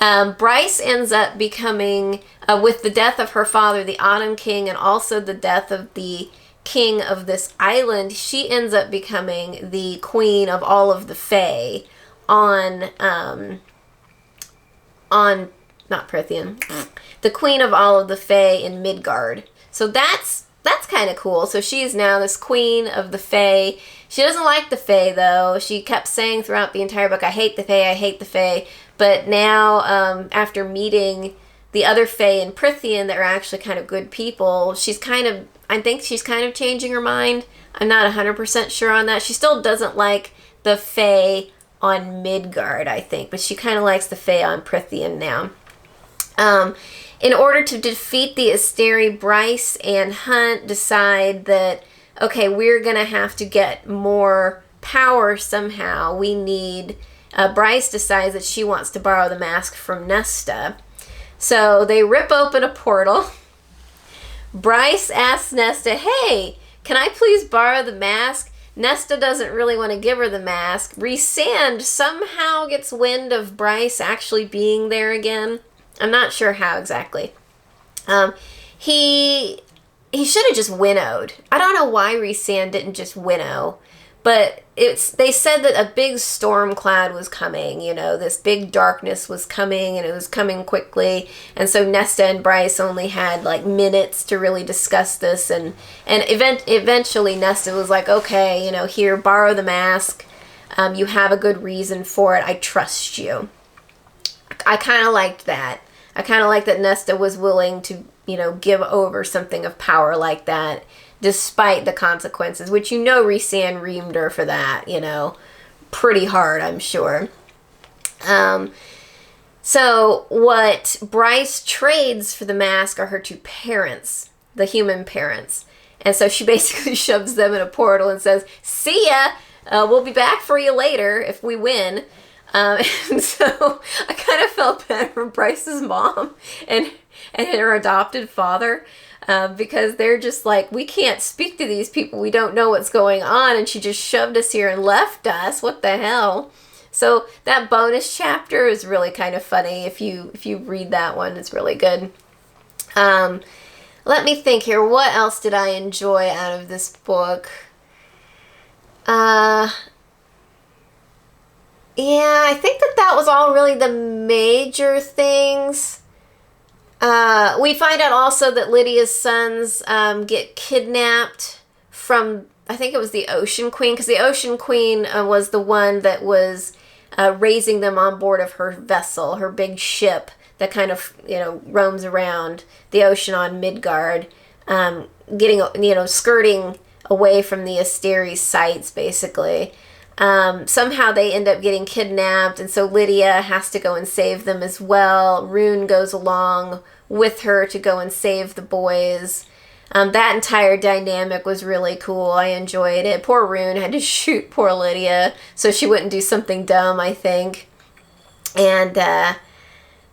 Bryce ends up becoming, with the death of her father, the Autumn King, and also the death of the king of this island, she ends up becoming the queen of all of the Fae on not Prithian, the queen of all of the Fae in Midgard. So that's kind of cool. So she is now this queen of the Fae. She doesn't like the Fae, though. She kept saying throughout the entire book, I hate the Fae, I hate the Fae. But now, after meeting the other Fae in Prithian that are actually kind of good people, I think she's kind of changing her mind. I'm not 100% sure on that. She still doesn't like the Fae on Midgard, I think, but she kind of likes the Fae on Prithian now. In order to defeat the Asteri, Bryce and Hunt decide that, okay, we're going to have to get more power somehow. We need... Bryce decides that she wants to borrow the mask from Nesta. So they rip open a portal. Bryce asks Nesta, hey, can I please borrow the mask? Nesta doesn't really want to give her the mask. Rhysand somehow gets wind of Bryce actually being there again. I'm not sure how exactly. He should have just winnowed. I don't know why Rhysand didn't just winnow. But they said that a big storm cloud was coming, this big darkness was coming, and it was coming quickly. And so Nesta and Bryce only had like minutes to really discuss this. And eventually Nesta was like, okay, here, borrow the mask. You have a good reason for it. I trust you. I kind of liked that. I kind of liked that Nesta was willing to, give over something of power like that, despite the consequences, which Rhysand reamed her for that, pretty hard, I'm sure. So what Bryce trades for the mask are her two parents, the human parents. And so she basically shoves them in a portal and says, see ya, we'll be back for you later if we win. And so I kind of felt bad for Bryce's mom and her adopted father. Because they're just like, we can't speak to these people. We don't know what's going on. And she just shoved us here and left us. What the hell? So that bonus chapter is really kind of funny. If you read that one, it's really good. Let me think here. What else did I enjoy out of this book? Yeah, I think that was all really the major things. We find out also that Lydia's sons get kidnapped from, I think it was the Ocean Queen, because the Ocean Queen was the one that was raising them on board of her vessel, her big ship that kind of, roams around the ocean on Midgard, skirting away from the Asteri's sights, basically. Somehow they end up getting kidnapped, and so Lydia has to go and save them as well. Rune goes along with her to go and save the boys. That entire dynamic was really cool. I enjoyed it. Poor Rune had to shoot poor Lydia so she wouldn't do something dumb, I think. And,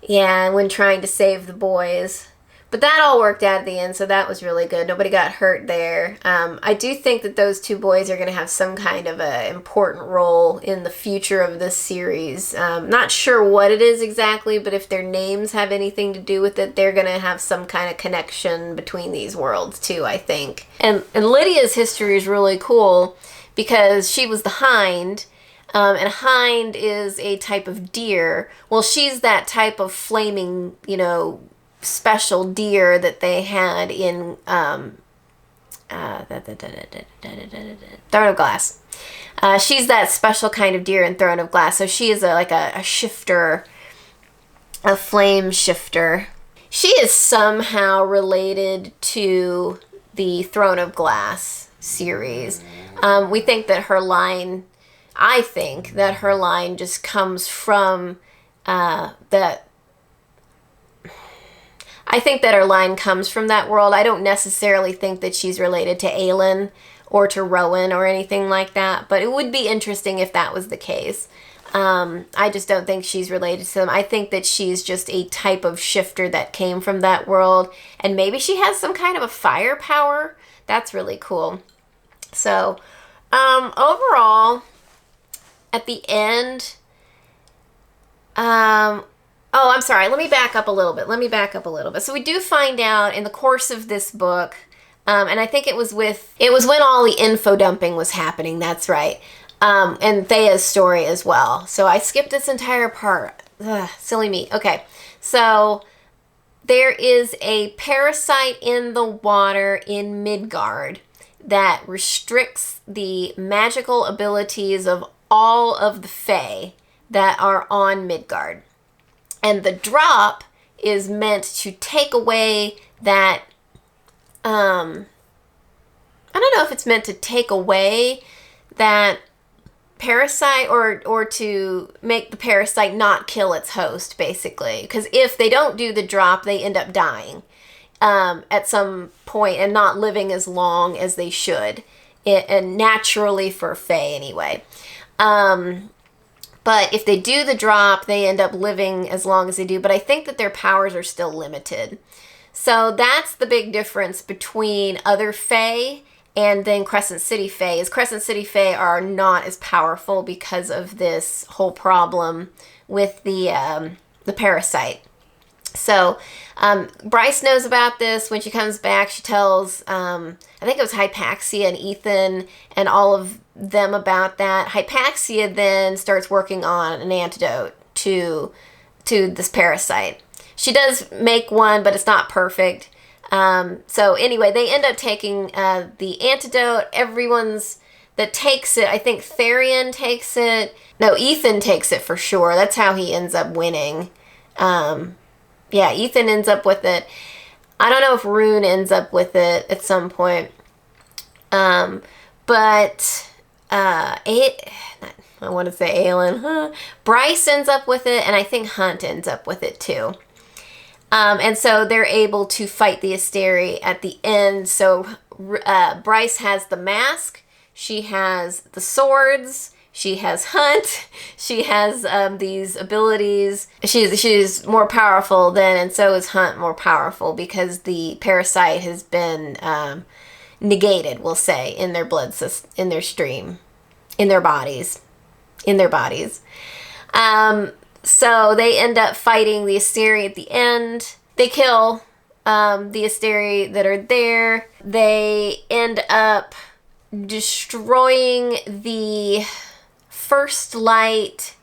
when trying to save the boys. But that all worked out at the end, so that was really good. Nobody got hurt there. I do think that those two boys are going to have some kind of a important role in the future of this series. Not sure what it is exactly, but if their names have anything to do with it, they're going to have some kind of connection between these worlds too, I think. And Lydia's history is really cool because she was the hind. And a hind is a type of deer. Well, she's that type of flaming, special deer that they had in Throne of Glass. She's that special kind of deer in Throne of Glass. So she is like a shifter, a flame shifter. She is somehow related to the Throne of Glass series. We think that her line... I think that her line just comes from that. I think that her line comes from that world. I don't necessarily think that she's related to Aelin or to Rowan or anything like that, but it would be interesting if that was the case. I just don't think she's related to them. I think that she's just a type of shifter that came from that world, and maybe she has some kind of a fire power. That's really cool. So, overall... At the end, I'm sorry. Let me back up a little bit. So we do find out in the course of this book, and I think it was when all the info dumping was happening. That's right. And Thea's story as well. So I skipped this entire part. Ugh, silly me. Okay. So there is a parasite in the water in Midgard that restricts the magical abilities of all of the Fae that are on Midgard. And the drop is meant to take away that, I don't know if it's meant to take away that parasite or to make the parasite not kill its host, basically. Because if they don't do the drop, they end up dying at some point and not living as long as they should. And naturally for Fae anyway. But if they do the drop, they end up living as long as they do. But I think that their powers are still limited. So that's the big difference between other Fae and then Crescent City Fae. Is Crescent City Fae are not as powerful because of this whole problem with the parasite. So Bryce knows about this. When she comes back, she tells, I think it was Hypaxia and Ethan and all of them about that. Hypaxia then starts working on an antidote to this parasite. She does make one, but it's not perfect. So anyway, they end up taking the antidote. Everyone's that takes it. I think Therian takes it. No, Ethan takes it for sure. That's how he ends up winning. Yeah, Ethan ends up with it. I don't know if Rune ends up with it at some point. But I want to say Aelin. Bryce ends up with it, and I think Hunt ends up with it too. And so they're able to fight the Asteri at the end. So Bryce has the mask. She has the swords. She has Hunt. She has these abilities. She's more powerful than, and so is Hunt more powerful because the parasite has been negated, we'll say, in their blood system, in their stream, in their bodies. So they end up fighting the Asteri at the end. They kill the Asteri that are there. They end up destroying the First Light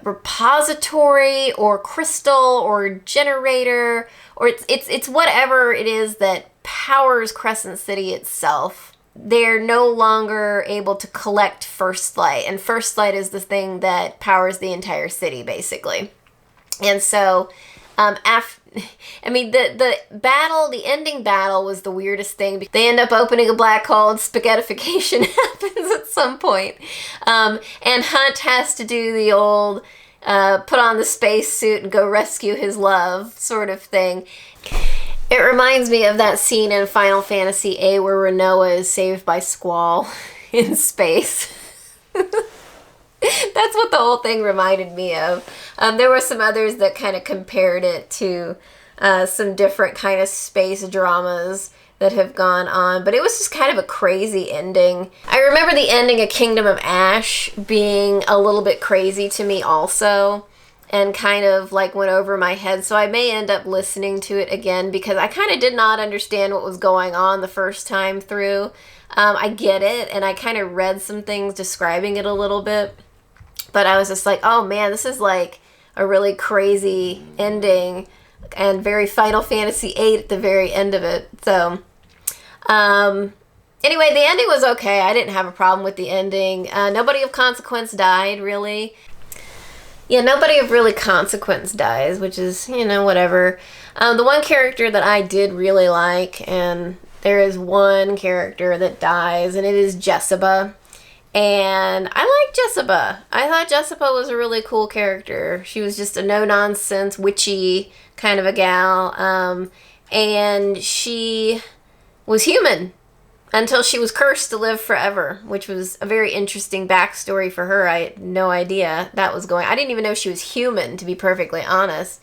repository or crystal or generator, or it's whatever it is that powers Crescent City itself. They're no longer able to collect First Light, and First Light is the thing that powers the entire city, basically. And so, the battle, the ending battle was the weirdest thing. They end up opening a black hole and spaghettification happens at some point. And Hunt has to do the old put on the space suit and go rescue his love sort of thing. It reminds me of that scene in Final Fantasy VIII where Rinoa is saved by Squall in space. That's what the whole thing reminded me of. There were some others that kind of compared it to some different kind of space dramas that have gone on, but it was just kind of a crazy ending. I remember the ending of Kingdom of Ash being a little bit crazy to me also, and kind of like went over my head, so I may end up listening to it again because I kind of did not understand what was going on the first time through. I get it, and I kind of read some things describing it a little bit, but I was just like, oh man, this is like a really crazy ending, and very Final Fantasy VIII at the very end of it. So, anyway, the ending was okay. I didn't have a problem with the ending. Nobody of consequence died, really. Yeah, nobody of really consequence dies, which is, you know, whatever. The one character that I did really like, and there is one character that dies, and it is Jessica. And I like Jessica. I thought Jessica was a really cool character. She was just a no-nonsense, witchy kind of a gal. And she was human until she was cursed to live forever, which was a very interesting backstory for her. I had no idea that was going. I didn't even know she was human, to be perfectly honest.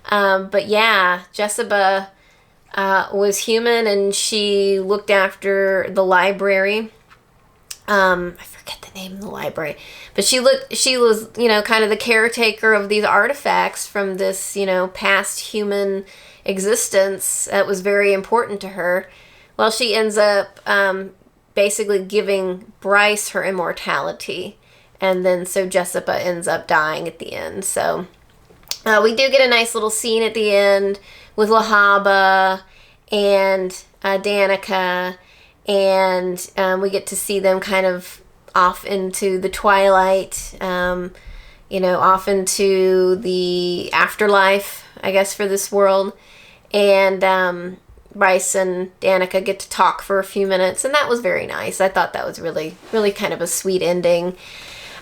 But yeah, Jessica was human, and she looked after the library. I forget the name of the library, but she was, you know, kind of the caretaker of these artifacts from this, you know, past human existence that was very important to her. Well, she ends up basically giving Bryce her immortality, and then so Jessica ends up dying at the end. So we do get a nice little scene at the end with LOOOONG and Danica, and we get to see them kind of off into the twilight, you know, off into the afterlife, I guess, for this world. And Bryce and Danica get to talk for a few minutes, and that was very nice. I thought that was really, really kind of a sweet ending.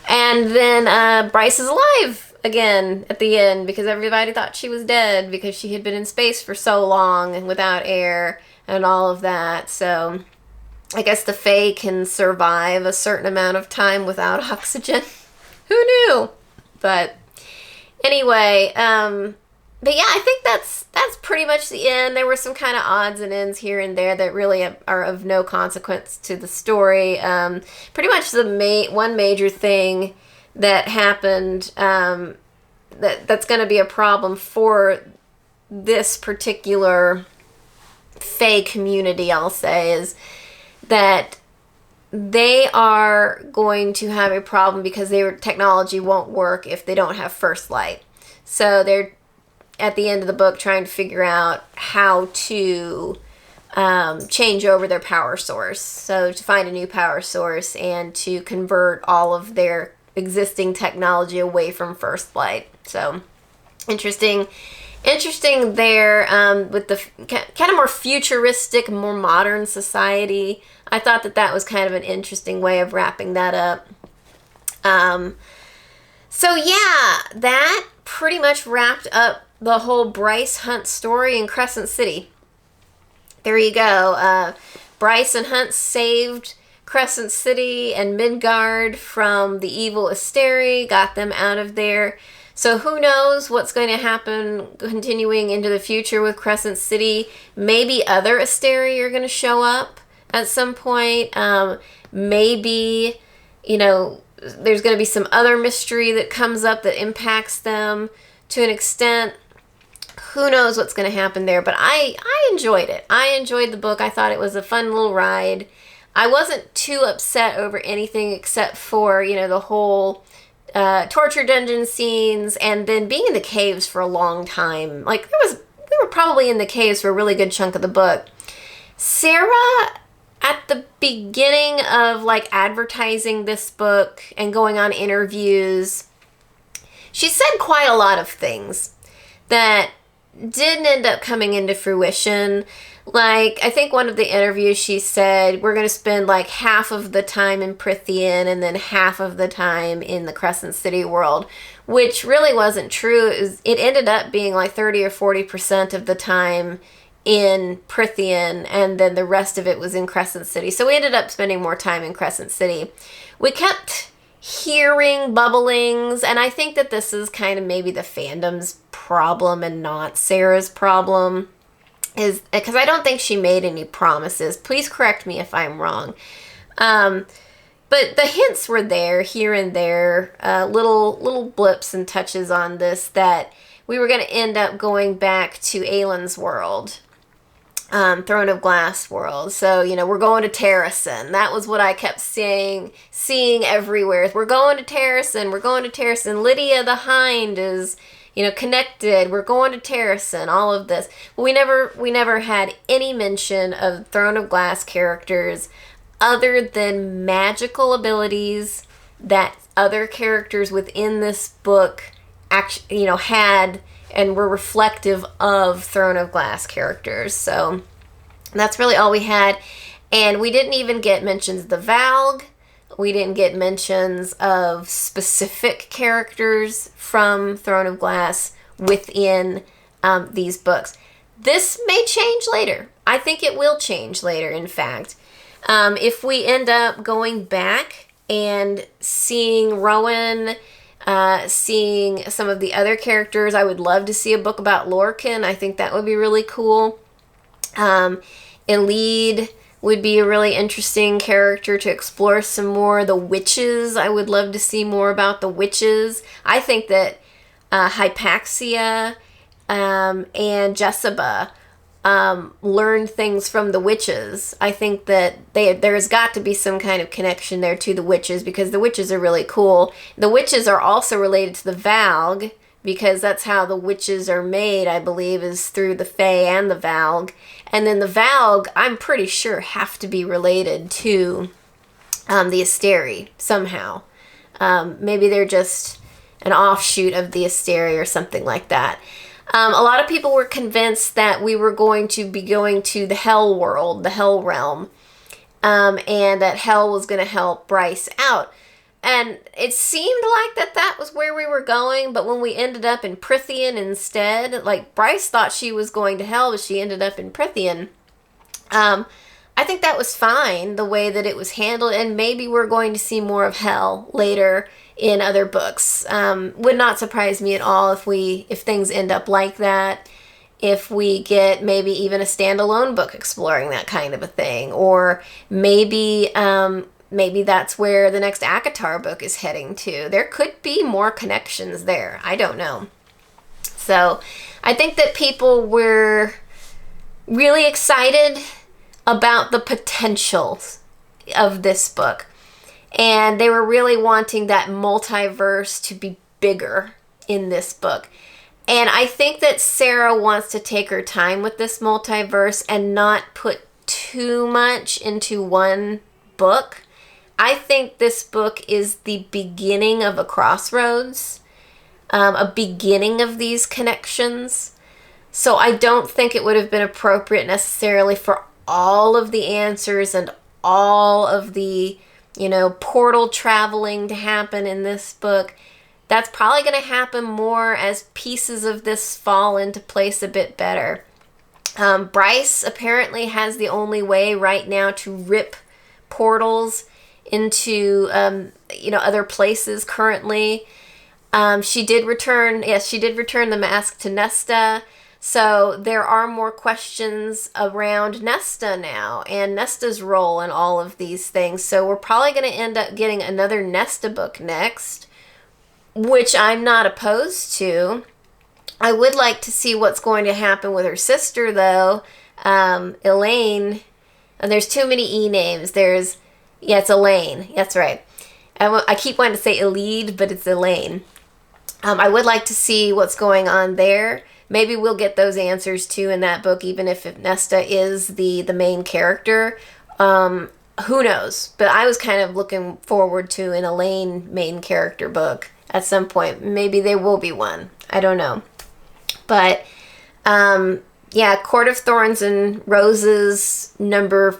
And then Bryce is alive again at the end because everybody thought she was dead because she had been in space for so long and without air and all of that. So I guess the Fae can survive a certain amount of time without oxygen. Who knew? But anyway, but yeah, I think that's pretty much the end. There were some kind of odds and ends here and there that really are of no consequence to the story. Pretty much the one major thing that happened that's going to be a problem for this particular Fae community, I'll say, is that they are going to have a problem because their technology won't work if they don't have first light. So they're at the end of the book trying to figure out how to change over their power source. So to find a new power source and to convert all of their existing technology away from first light. So interesting there with the kind of more futuristic, more modern society. I thought that was kind of an interesting way of wrapping that up. So yeah, that pretty much wrapped up the whole Bryce Hunt story in Crescent City. There you go. Bryce and Hunt saved Crescent City and Midgard from the evil Asteri, got them out of there. So who knows what's going to happen continuing into the future with Crescent City. Maybe other Asteri are going to show up at some point. Maybe, you know, there's going to be some other mystery that comes up that impacts them to an extent. Who knows what's going to happen there, but I enjoyed it. I enjoyed the book. I thought it was a fun little ride. I wasn't too upset over anything except for, you know, the whole torture dungeon scenes and then being in the caves for a long time. Like, we were probably in the caves for a really good chunk of the book. Sarah, at the beginning of, like, advertising this book and going on interviews, she said quite a lot of things that didn't end up coming into fruition. Like, I think one of the interviews she said, we're going to spend like half of the time in Prithian and then half of the time in the Crescent City world, which really wasn't true. It ended up being like 30 or 40% of the time in Prithian, and then the rest of it was in Crescent City. So we ended up spending more time in Crescent City. We kept hearing bubblings, and I think that this is kind of maybe the fandom's problem and not Sarah's problem. Is because I don't think she made any promises. Please correct me if I'm wrong. But the hints were there, here and there, little blips and touches on this, that we were going to end up going back to Aelin's world, Throne of Glass world. So, you know, we're going to Terrasen. That was what I kept seeing everywhere. We're going to Terrasen. We're going to Terrasen. Lydia the Hind is, you know, connected. We're going to Terrasen. All of this. But we never had any mention of Throne of Glass characters other than magical abilities that other characters within this book actually, you know, had and were reflective of Throne of Glass characters. So that's really all we had. And we didn't even get mentions of the Valg. We didn't get mentions of specific characters from Throne of Glass within these books. This may change later. I think it will change later, in fact. If we end up going back and seeing Rowan, seeing some of the other characters, I would love to see a book about Lorcan. I think that would be really cool. Elide would be a really interesting character to explore some more. The witches, I would love to see more about the witches. I think that Hypaxia and Jessica learned things from the witches. I think that there's got to be some kind of connection there to the witches, because the witches are really cool. The witches are also related to the Valg, because that's how the witches are made, I believe, is through the Fae and the Valg. And then the Valg, I'm pretty sure, have to be related to the Asteri somehow. Maybe they're just an offshoot of the Asteri or something like that. A lot of people were convinced that we were going to be going to the Hell world, the Hell realm, and that Hell was going to help Bryce out. And it seemed like that was where we were going, but when we ended up in Prithian instead, like Bryce thought she was going to Hell, but she ended up in Prithian. I think that was fine, the way that it was handled, and maybe we're going to see more of Hell later in other books. Would not surprise me at all if things end up like that. If we get maybe even a standalone book exploring that kind of a thing, or maybe that's where the next ACOTAR book is heading to. There could be more connections there. I don't know. So I think that people were really excited about the potentials of this book. And they were really wanting that multiverse to be bigger in this book. And I think that Sarah wants to take her time with this multiverse and not put too much into one book. I think this book is the beginning of a crossroads, a beginning of these connections. So I don't think it would have been appropriate necessarily for all of the answers and all of the, you know, portal traveling to happen in this book. That's probably going to happen more as pieces of this fall into place a bit better. Bryce apparently has the only way right now to rip portals into, other places currently. She did return the mask to Nesta. So there are more questions around Nesta now and Nesta's role in all of these things. So we're probably going to end up getting another Nesta book next, which I'm not opposed to. I would like to see what's going to happen with her sister, though. Elaine. And there's too many E names. It's Elaine. That's right. I keep wanting to say Elide, but it's Elaine. I would like to see what's going on there. Maybe we'll get those answers too in that book, even if Nesta is the main character. Who knows? But I was kind of looking forward to an Elaine main character book at some point. Maybe there will be one. I don't know. But, Court of Thorns and Roses number,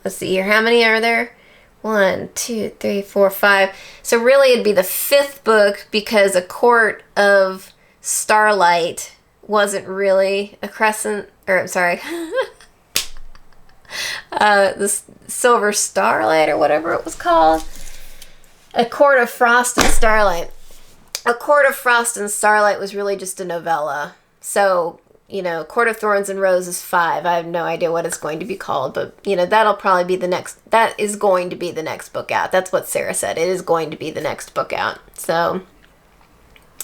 let's see here, how many are there? 1, 2, 3, 4, 5. So really it'd be the 5th book, because A Court of Starlight wasn't really a crescent, or I'm sorry, the Silver Starlight or whatever it was called. A Court of Frost and Starlight. A Court of Frost and Starlight was really just a novella. So, Court of Thorns and Roses 5. I have no idea what it's going to be called, but, that'll probably be that is going to be the next book out. That's what Sarah said. It is going to be the next book out. So,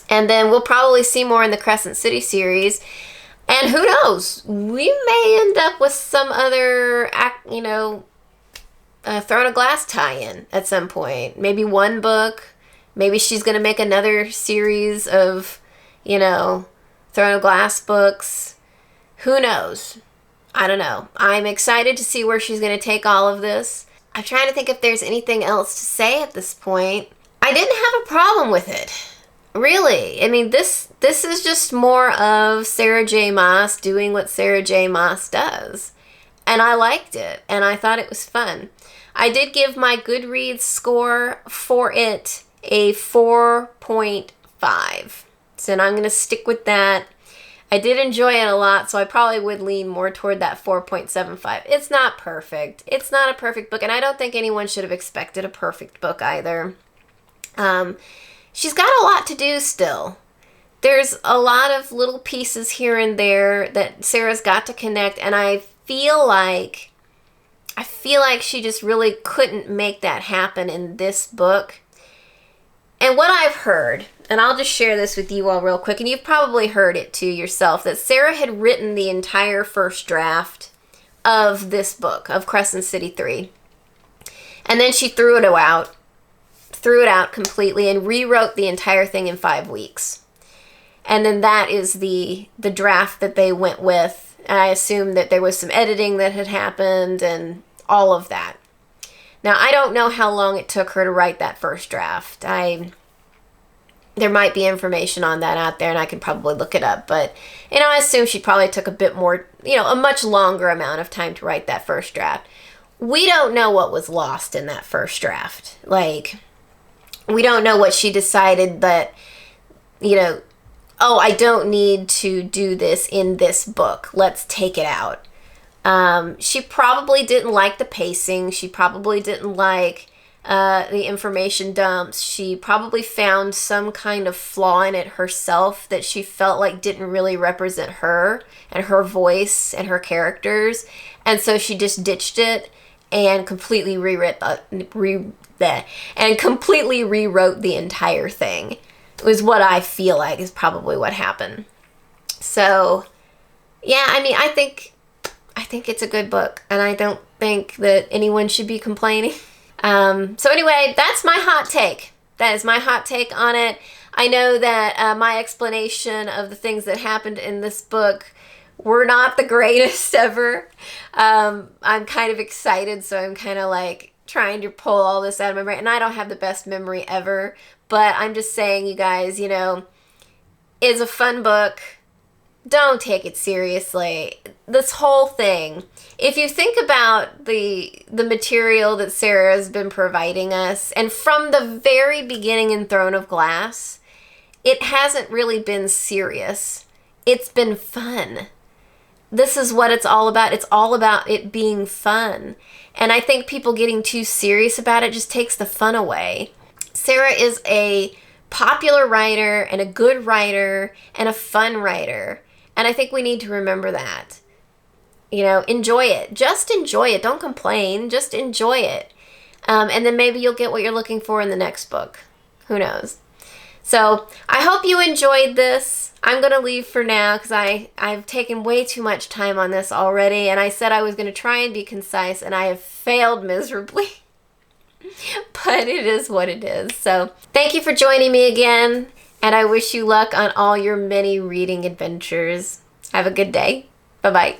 and then we'll probably see more in the Crescent City series. And who knows? We may end up with some other, Throne of Glass tie-in at some point. Maybe one book. Maybe she's going to make another series of, Throne of Glass books. Who knows? I don't know. I'm excited to see where she's going to take all of this. I'm trying to think if there's anything else to say at this point. I didn't have a problem with it. Really. I mean, this is just more of Sarah J. Maas doing what Sarah J. Maas does. And I liked it. And I thought it was fun. I did give my Goodreads score for it a 4.5. So I'm going to stick with that. I did enjoy it a lot, so I probably would lean more toward that 4.75. It's not perfect. It's not a perfect book, and I don't think anyone should have expected a perfect book either. She's got a lot to do still. There's a lot of little pieces here and there that Sarah's got to connect, and I feel like she just really couldn't make that happen in this book. And what I've heard, and I'll just share this with you all real quick, and you've probably heard it too yourself, that Sarah had written the entire first draft of this book, of Crescent City 3. And then she threw it out completely and rewrote the entire thing in 5 weeks. And then that is the draft that they went with. And I assume that there was some editing that had happened and all of that. Now, I don't know how long it took her to write that first draft. There might be information on that out there, and I could probably look it up. But, I assume she probably took a bit more, a much longer amount of time to write that first draft. We don't know what was lost in that first draft. We don't know what she decided that, I don't need to do this in this book. Let's take it out. She probably didn't like the pacing. She probably didn't like the information dumps. She probably found some kind of flaw in it herself that she felt like didn't really represent her and her voice and her characters. And so she just ditched it and completely rewrote the entire thing. It was what I feel like is probably what happened. So, yeah, I think it's a good book, and I don't think that anyone should be complaining. So anyway, that's my hot take. That is my hot take on it. I know that my explanation of the things that happened in this book were not the greatest ever. I'm kind of excited, so I'm kind of trying to pull all this out of my brain, and I don't have the best memory ever, but I'm just saying, you guys, it's a fun book. Don't take it seriously. This whole thing, if you think about the material that Sarah has been providing us, and from the very beginning in Throne of Glass, it hasn't really been serious. It's been fun. This is what it's all about. It's all about it being fun. And I think people getting too serious about it just takes the fun away. Sarah is a popular writer and a good writer and a fun writer. And I think we need to remember that. Enjoy it. Just enjoy it. Don't complain. Just enjoy it. And then maybe you'll get what you're looking for in the next book. Who knows? So I hope you enjoyed this. I'm going to leave for now because I've taken way too much time on this already. And I said I was going to try and be concise, and I have failed miserably. But it is what it is. So thank you for joining me again. And I wish you luck on all your many reading adventures. Have a good day. Bye-bye.